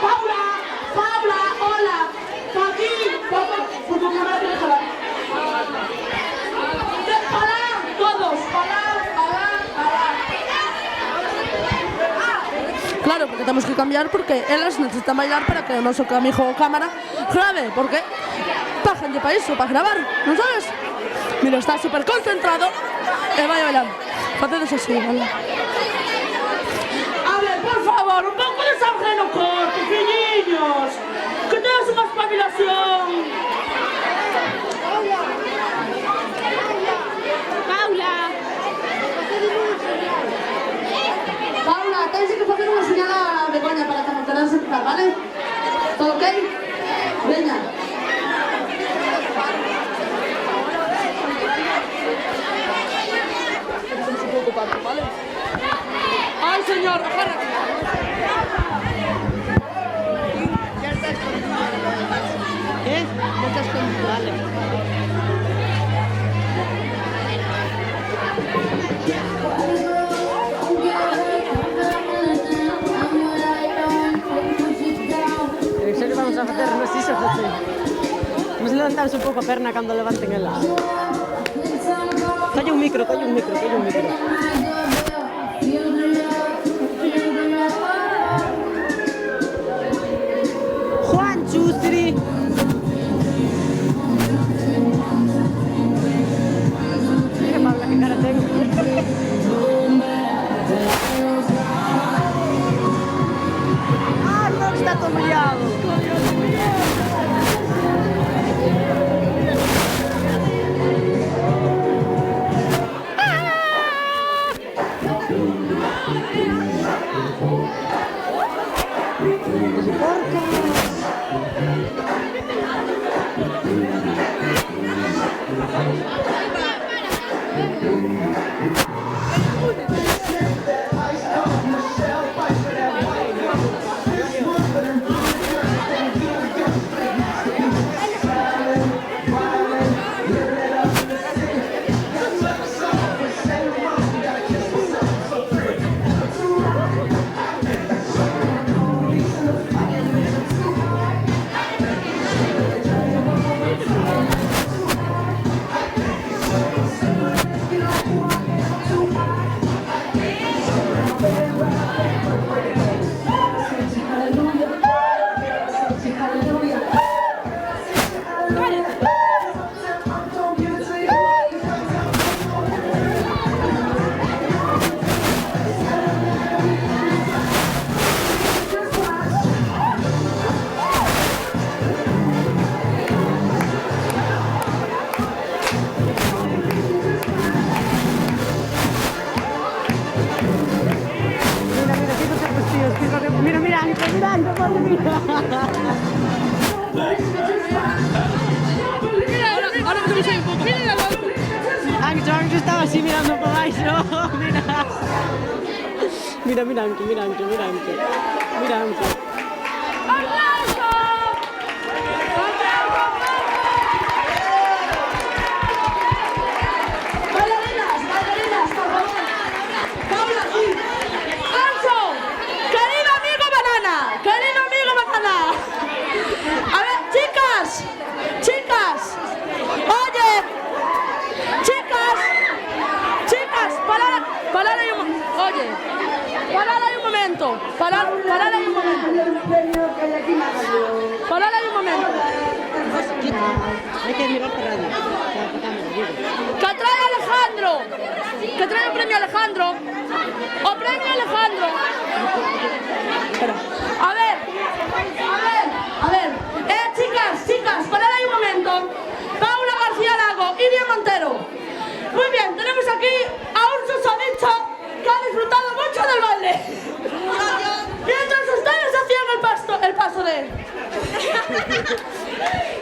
Paula, hola. Aquí, por tu cámara que déjala. Parad, todos, parad. Claro, porque tenemos que cambiar porque ellas necesitan bailar para que el noso camijo cámara grabe, porque páganlle para iso, para grabar, non sabes? Mira, está súper concentrado e vai a bailar. Facedes así, vale? A ver, por favor, un pouco de sangre no corpo, filliños, que tedes unha espabilación. Paula, tens que facer unha señal a Begoña para que non tenés que empezar, vale? Todo ok? Veña. ¿Vale? ¡Ay, señor! ¡Agárrate! Ya estás con... ¿Eh? Ya estás con... Vale. En serio vamos a facernos iso, José. Vamos a levantarse un pouco a perna cando levanten elas. Colle un micro. Juan Chustri. Mira, Paula, que cara tengo. No, está todo liado. Ancho estaba así mirando por abaixo, mira Ancho. Bailarinas, por favor. Oye, parad ahí un momento. Parad ahí un momento. Parad ahí un momento. Hay que mirar por radio. ¡Que trae Alejandro! ¡Que trae el premio Alejandro! ¡O premio Alejandro! Espera. A ver. Chicas, parad ahí un momento. Paula García Lago, Iria Montero. Muy bien, tenemos aquí a un susodicho que ha disfrutado mucho del baile. Mientras ustedes hacían el paso de...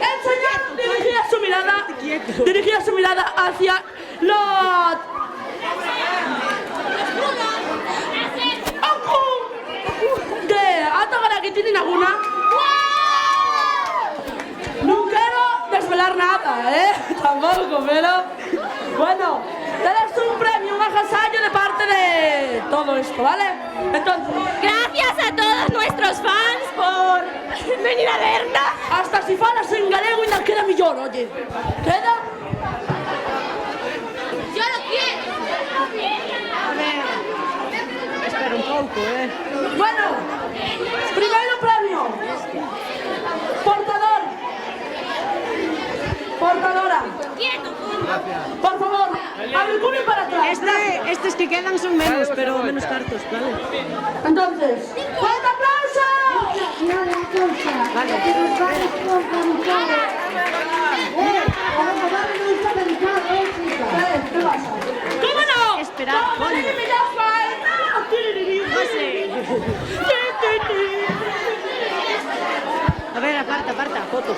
El señor dirigía su mirada hacia los... de Alta Garaquitín y Naguna. No quiero desvelar nada, tampoco, pero... Bueno, tenés un premio, un agasallo de parte de todo esto, ¿vale? Entonces... Gracias a todos nuestros fans por venir a vernos. Hasta si falas en galego y no queda millón, oye. ¿Queda? Yo lo quiero. A ver, espera un pouco, Bueno, primeiro premio. Portadora. Por favor, abre para atrás. Estes que quedan son menos, pero menos cartos, vale. Entonces, ¡fuerte aplauso! Vale. Que nos va a organizar. ¿Qué pasa? ¿Cómo no? Espera, ¿Cómo coño. A ver, aparta, foto.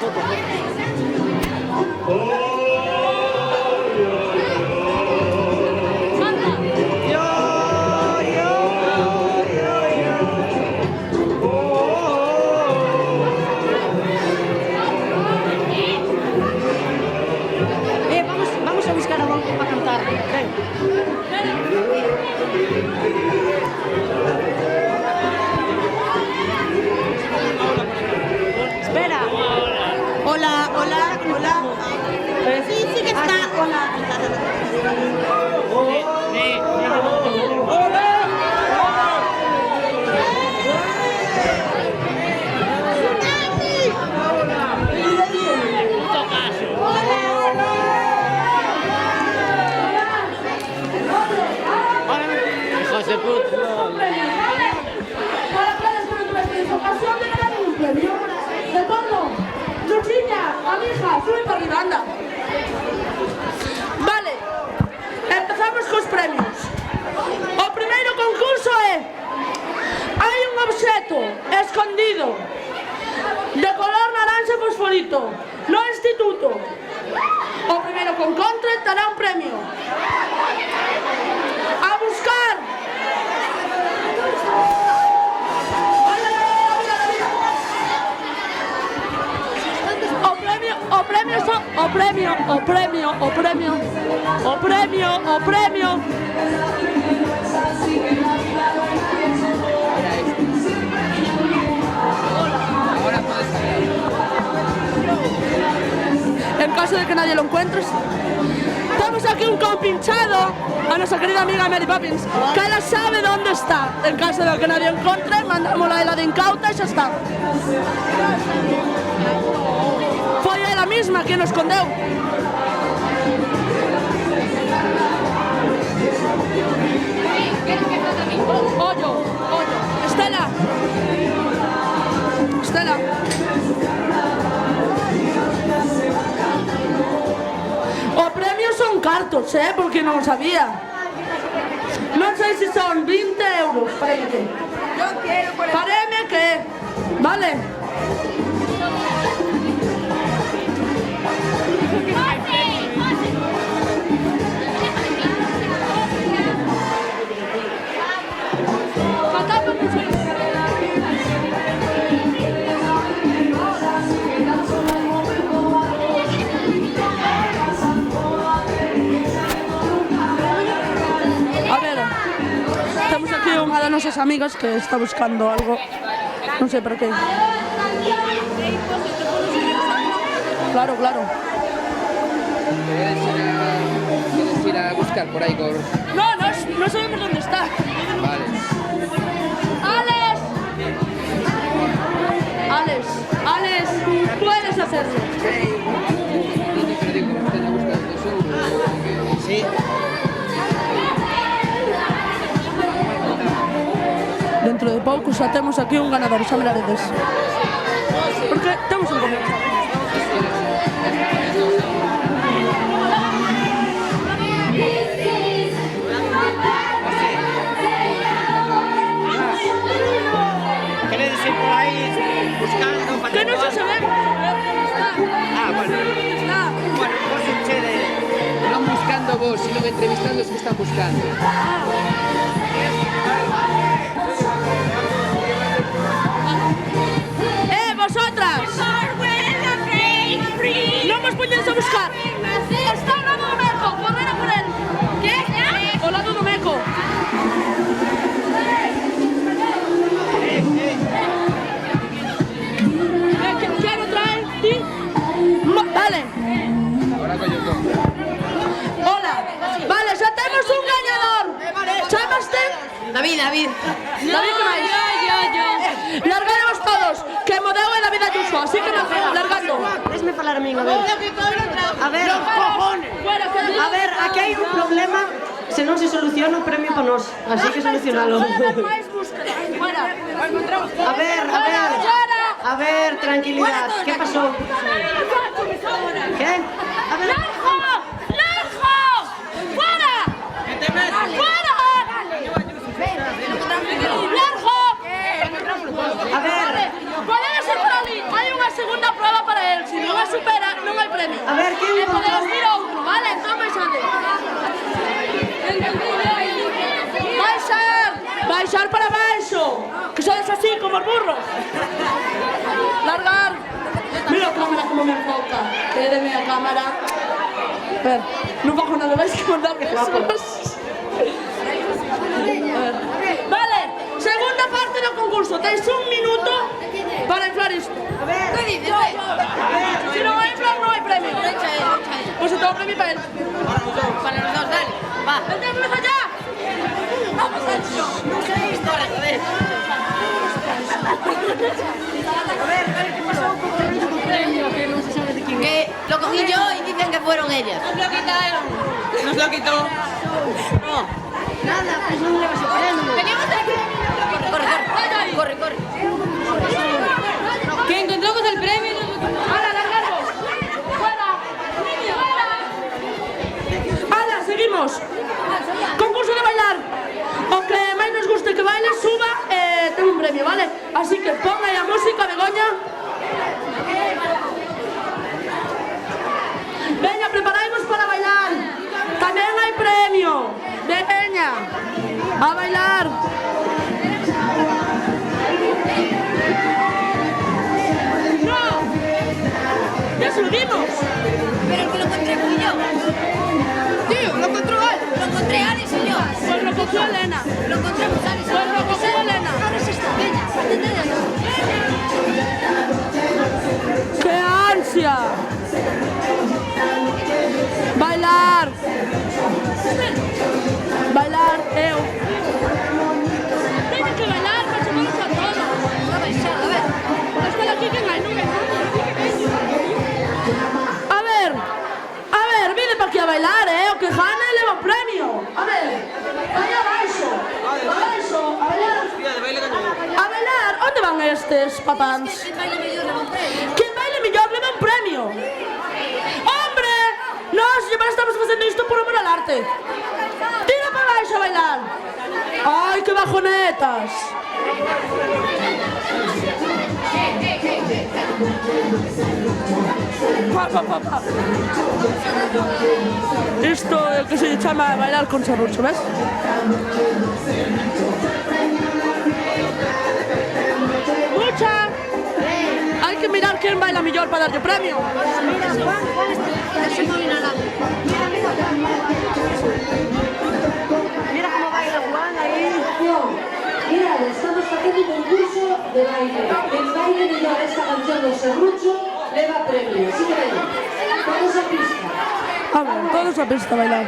Vamos a buscar a Bonco para cantar. Ven. Espera. Hola. Sí, que está. José Puto. Ocasión de ganar un premio. De todo. Luciña, amiga, sube para arriba, anda. Vale. Empezamos cos premios. O primeiro concurso é: hai un obxeto escondido de color naranja fosforito no instituto. O primeiro que encontre terá un premio. A buscar. O premio. En caso de que nadie lo encuentre, tenemos aquí un compinchado a nuestra querida amiga Mary Poppins, que ella sabe dónde está. En caso de que nadie encuentre, mandámosla a ela de incauta e xa está. Foi ela misma quien nos escondeu. Ollo. Estela. O premio son cartos, porque non sabía. Non sei se son 20 euros. Pareme que. Vale. Unha das nosas amigas que está buscando algo, non sei para qué. Claro. ¿Quieres ir a buscar por ahí? No sabemos dónde está. Vale. puedes hacerlo. Sí. Dentro de pouco xa temos aquí un ganador, xa miraredes. Porque temos un comienzo. ¿Queréis ir por ahí buscando? Que non se ve. Ah, bueno. Bueno, vos sucede. Non buscando vos, sino entrevistando os que están buscando. Vosotras! Non vos poñedes a buscar! Está ao lado do meco! Correr a por él! Que? Ao lado do meco! Quen o trae? Ti? Vale! Hola! Vale, xa temos un gañador! Chamaste? David. David, que máis? Largaremos todos, que Modeo é David Ayuso, así que largando. Déxeme falar a min, a ver. A ver, aquí hai un problema. Se non se soluciona o premio para nós, así que solucionalo. A ver, tranquilidad. Que pasou? Que? A ver. ¡Largo! ¡Fuera! ¡Fuera! ¡Largo! A ver. Podemos ir por ali. Hai unha segunda prova para él. Se non a supera, non hai premio. A ver, que E podemos ir outro, vale? Entón baixade. Baixar para baixo. Que sodes así, como os burros. Largar. Mira a cámara como me enfoca. Quédeme a cámara. Ver, non bajo nada, vais que mandar besos. Vale, segunda parte do concurso. Teis un minuto para inflar isto. A ver. Si non hai inflar, non hai premio. Pois se tengo premio para él. Para los dos, dale. Va. ¡Empieza ya! ¡Vamos, Ancho! No sé historia, joder. A ver, ¿qué pasó con el premio? Que non se sabe de quién Que lo cogí yo y dicen que fueron ellas. Nos lo quitaron. Nos lo quitó. No. Nada, pues non levas o premio. Teníamos el premio. Corre. Que encontramos el premio. ¡Hala, largarvos! ¡Fuera! ¡Hala, seguimos! Concurso de bailar. O que máis nos guste que baile, suba e ten un premio, vale? Así que ponga aí a música, Begoña. Veña, preparaimos para bailar. Tamén hai premio. Veña, a bailar. ¡No! ¡Ya subimos! Pero el que lo encontré fui yo. Tío, lo encontró él. Lo encontré Alex y yo. Pues lo cogió Elena. Lo encontramos Alex. Pues lo cogió Elena. Venga, atendenos. ¡Qué ansia! Bailar. Bailar, eu. Teño que bailar para chamarnos a todos. A ver. Espera aquí que hai, non é? A ver, vine para aquí a bailar, o que gane leva un premio. A ver, allá abaixo, a bailar. A bailar, onde van estes patáns? Quen baile mellor leva un premio. Hombre, nós sempre estamos facendo isto por amor al arte. Tira para baixo a bailar. Ai, que bajonetas. Pa. Isto é o que se chama bailar con serrucho, ves? Mucha. Hai que mirar quen baila mellor para darlle o premio. Mira, Juan está muy inhalado. Mira cómo baila Juan ahí. Mirad, estamos facendo un concurso de baile. El baile mellor esta canción do serrucho leva premio. Así que veña, todos a pista. A ver, todos a pista a bailar.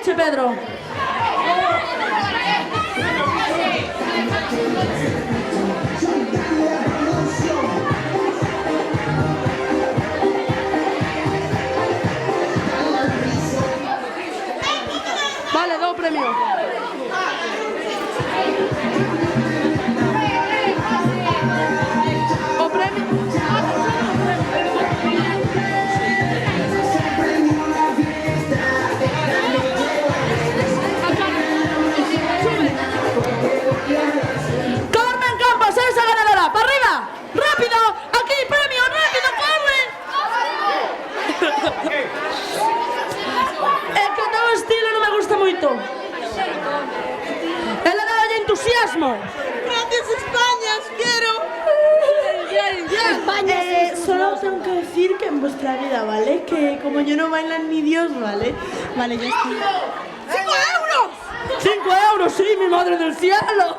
che, Pedro? Vale, dou premio. O premio... Carmen Campos, eres la ganadora. ¡Para arriba! ¡Rápido! ¡Aquí, premio! ¡Rápido, corre! É que o teu estilo non me gusta moito. Ela daba entusiasmo. Gracias, España, os quiero. España, solo tengo que decir que en vuestra vida, ¿vale? Que como yo no bailan ni Dios, ¿vale? Vale, ya estoy. ¡5 euros! 5 euros, sí, mi madre del cielo.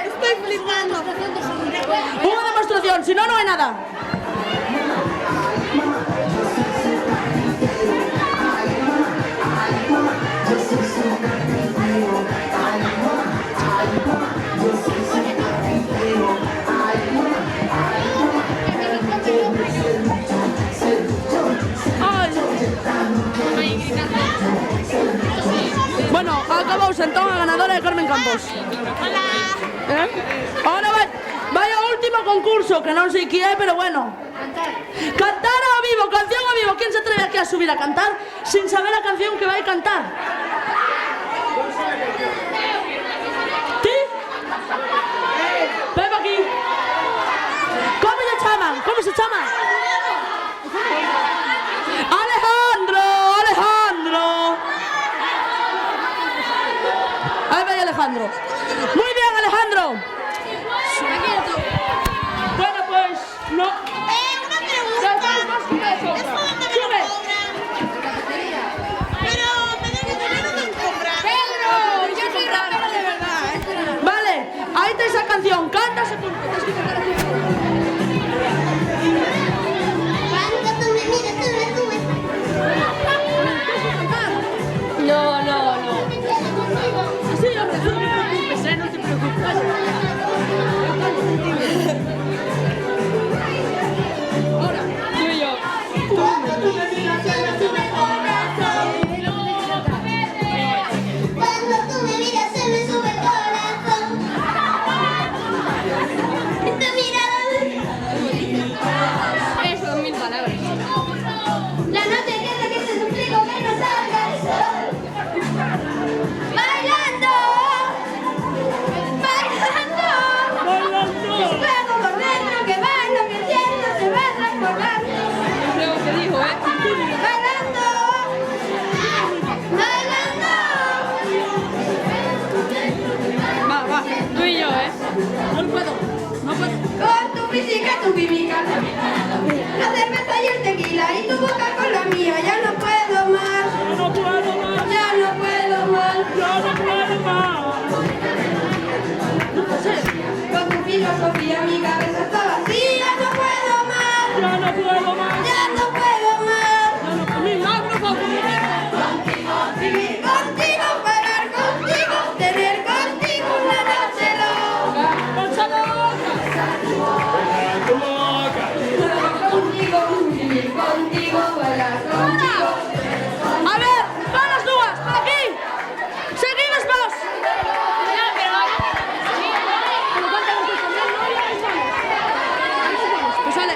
Estoy flipando. Una demostración, si no, no hay nada. Bueno, acabouse entón a ganadora de Carmen Campos. Hola. Ahora vai ao último concurso, que non sei que é, pero bueno. Cantar ao vivo, canción ao vivo. Quen se atreve aquí a subir a cantar sin saber a canción que vai cantar? Ti? Ven aquí. Como se chaman? Como se chaman? Alejandro, Alejandro. Ahí va Alejandro. Muy bien, Alejandro. Bueno, pues no. Una pregunta. Sube. Pero me da que tener una compra. Pedro, yo soy rapero de verdad. Vale, ahí está esa canción. Canta ese punto. No, no, no. Sí, no te preocupes, no te preocupes. Ahora, tú y yo. Cuando tú me miras se me sube el corazón. Cuando tú me miras se me sube el corazón. Esta mirada. Eso, 1000 palabras. La noche quiere que te suplico que no salga el sol. Bailando, bailando. Es fuego por dentro que bailo, que siento se va a transformar. Luego te dijo, Bailando, bailando. Va, tú y yo, No puedo. Con tu física, tu química, la cerveza y el tequila y tu boca con la mía, ya no puedo más. Ya no puedo más. Con tu filosofía mi cabeza está vacía, no puedo más. Ya no puedo más. Milagro favorito. Vivir contigo, parar contigo, tener contigo una noche loca. Contigo, vivir contigo, bailar contigo. A ver, van las dúas, por aquí. Seguimos vos. Pues vale.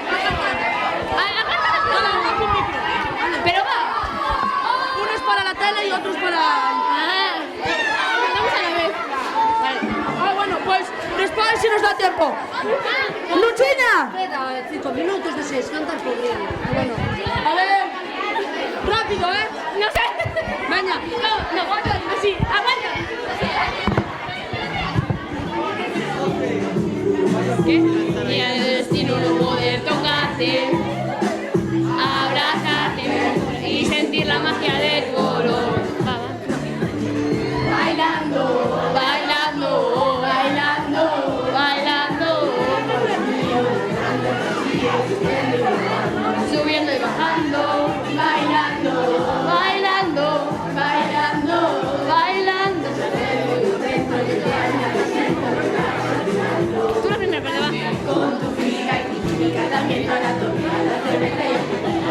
pero va. Uno es para la tele y otro es para... Vamos a la vez. Ah, bueno, pues después si nos da tiempo. ¡Luchiña! Queda 5 minutos de 6, cantar podría. Bueno, a ver. Rápido, ¿eh? No sé. Venga. No, aguanta, así, aguanta. ¿Qué? Y el destino no poder tocarte, abrazarte y sentir la magia del color. Bailando, bailando, bailando, bailando. Subiendo y bajando, bailando, bailando, bailando. quedamiento, la comida, la cerveza y el tequila.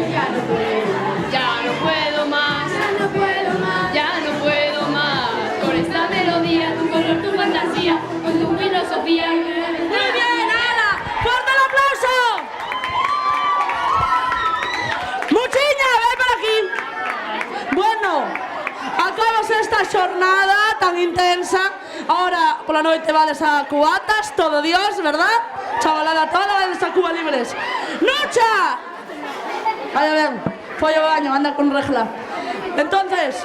Ya no puedo. Ya no puedo más. Ya no puedo más. Ya no puedo más. Con esta melodía, tu color, tu fantasía, con tu filosofía. Muy bien, Ana. ¡Fuerte el aplauso! Muchiña, ven por aquí. Bueno, acabas esta xornada tan intensa. Ahora, pola noite vades a cubatas, todo Dios, verdad? Chavalada toda, vades a Cuba libres. ¡Nucha! Vaya ben, foi ao baño, anda con regla. Entonces,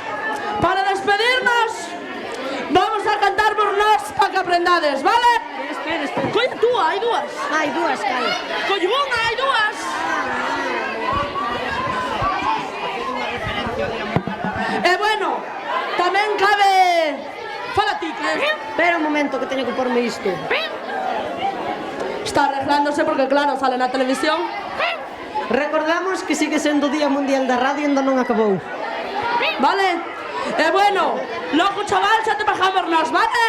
para despedirnos, vamos a cantar por nós para que aprendades, vale? Espera. Coño, tú, hai dúas. Hai dúas, Kai. Coño, unha, hai dúas. E bueno, tamén cabe... Fala ti, que... Espera un momento que teño que porme isto. Está arreglándose porque, claro, sale na televisión. Recordamos que sigue sendo o Día Mundial da Radio e ainda non acabou. Vale? E bueno, logo, chaval, xa te bajamos nós, vale?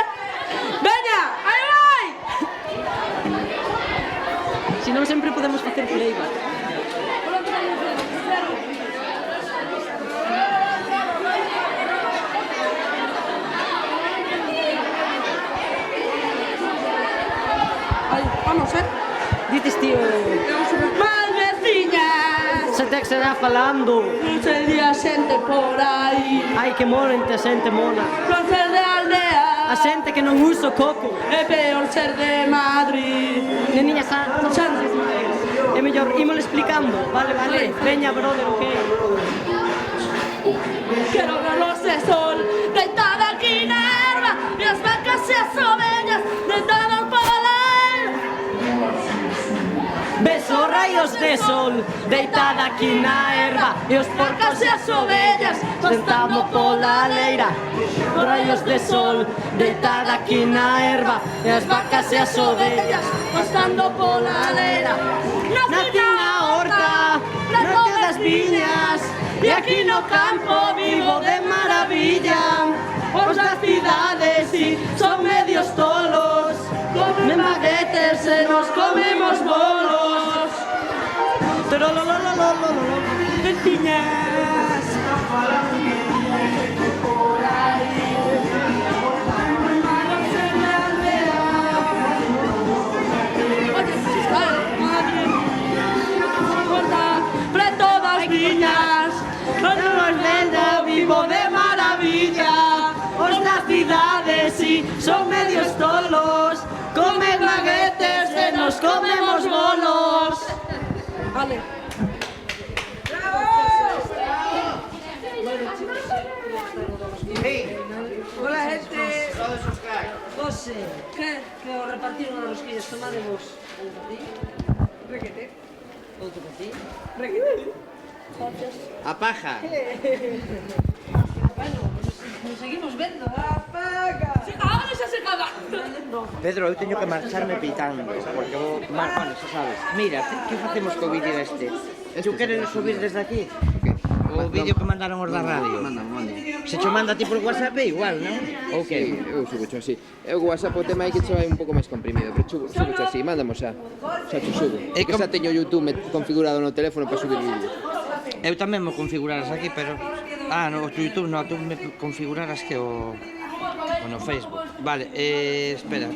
Veña, aí vai! Si non sempre podemos facer playback. Vamos, Dites, tío... Malveciñas! Se te será falando. Non sería xente por aí. Ai, que molente a xente mona. Non ser de aldea. A xente que non uso coco. É peor ser de Madrid. Neniña santa. É mellor, ímolo explicando. Vale, veña, brother, ok. Quero ver los de sol deitada aquí na erva e as vacas e as ovellas deitadas pola aire. Beso rayos de sol deitada aquí na erva e os porcos e as ovellas sentamos pola leira. Rayos de sol deitada aquí na erva e as vacas e as ovellas Ostando pola leira. Nací na horta, na horta das viñas e aquí no campo vivo de maravilla. Os das cidades si son medios tolos, comen baguetes e nos comemos bolos. Pero veciñas. Preto das viñas, Nos lenda vivo de maravilla. Os das cidades si son medios tolos, comen baguetes e nos comemos bolos. Vale. Hola, gente. José, que os repartiron as rosquillas, tomademos un para ti. Requete. Outro para ti. Requete. A paja. Bueno, nos seguimos vendo. A paga. Ahora xa se acaba. Pedro, eu teño que marcharme pitando, porque vou... Bueno, xa sabes. Mira, que facemos co vídeo este? Tu queres subir desde aquí? O vídeo que mandaron os da radio? Se cho manda ti por WhatsApp é igual, non? Ou que? Eu subo xo así. Eu o WhatsApp o tema aí que cho vai un pouco máis comprimido, pero subo xo así, mándamo xa. Xa cho subo. É que xa teño YouTube configurado no teléfono para subir vídeos. Eu tamén me configuraras aquí, pero... Ah, no, YouTube no, tú me configuraras que o no Facebook. Vale, espera.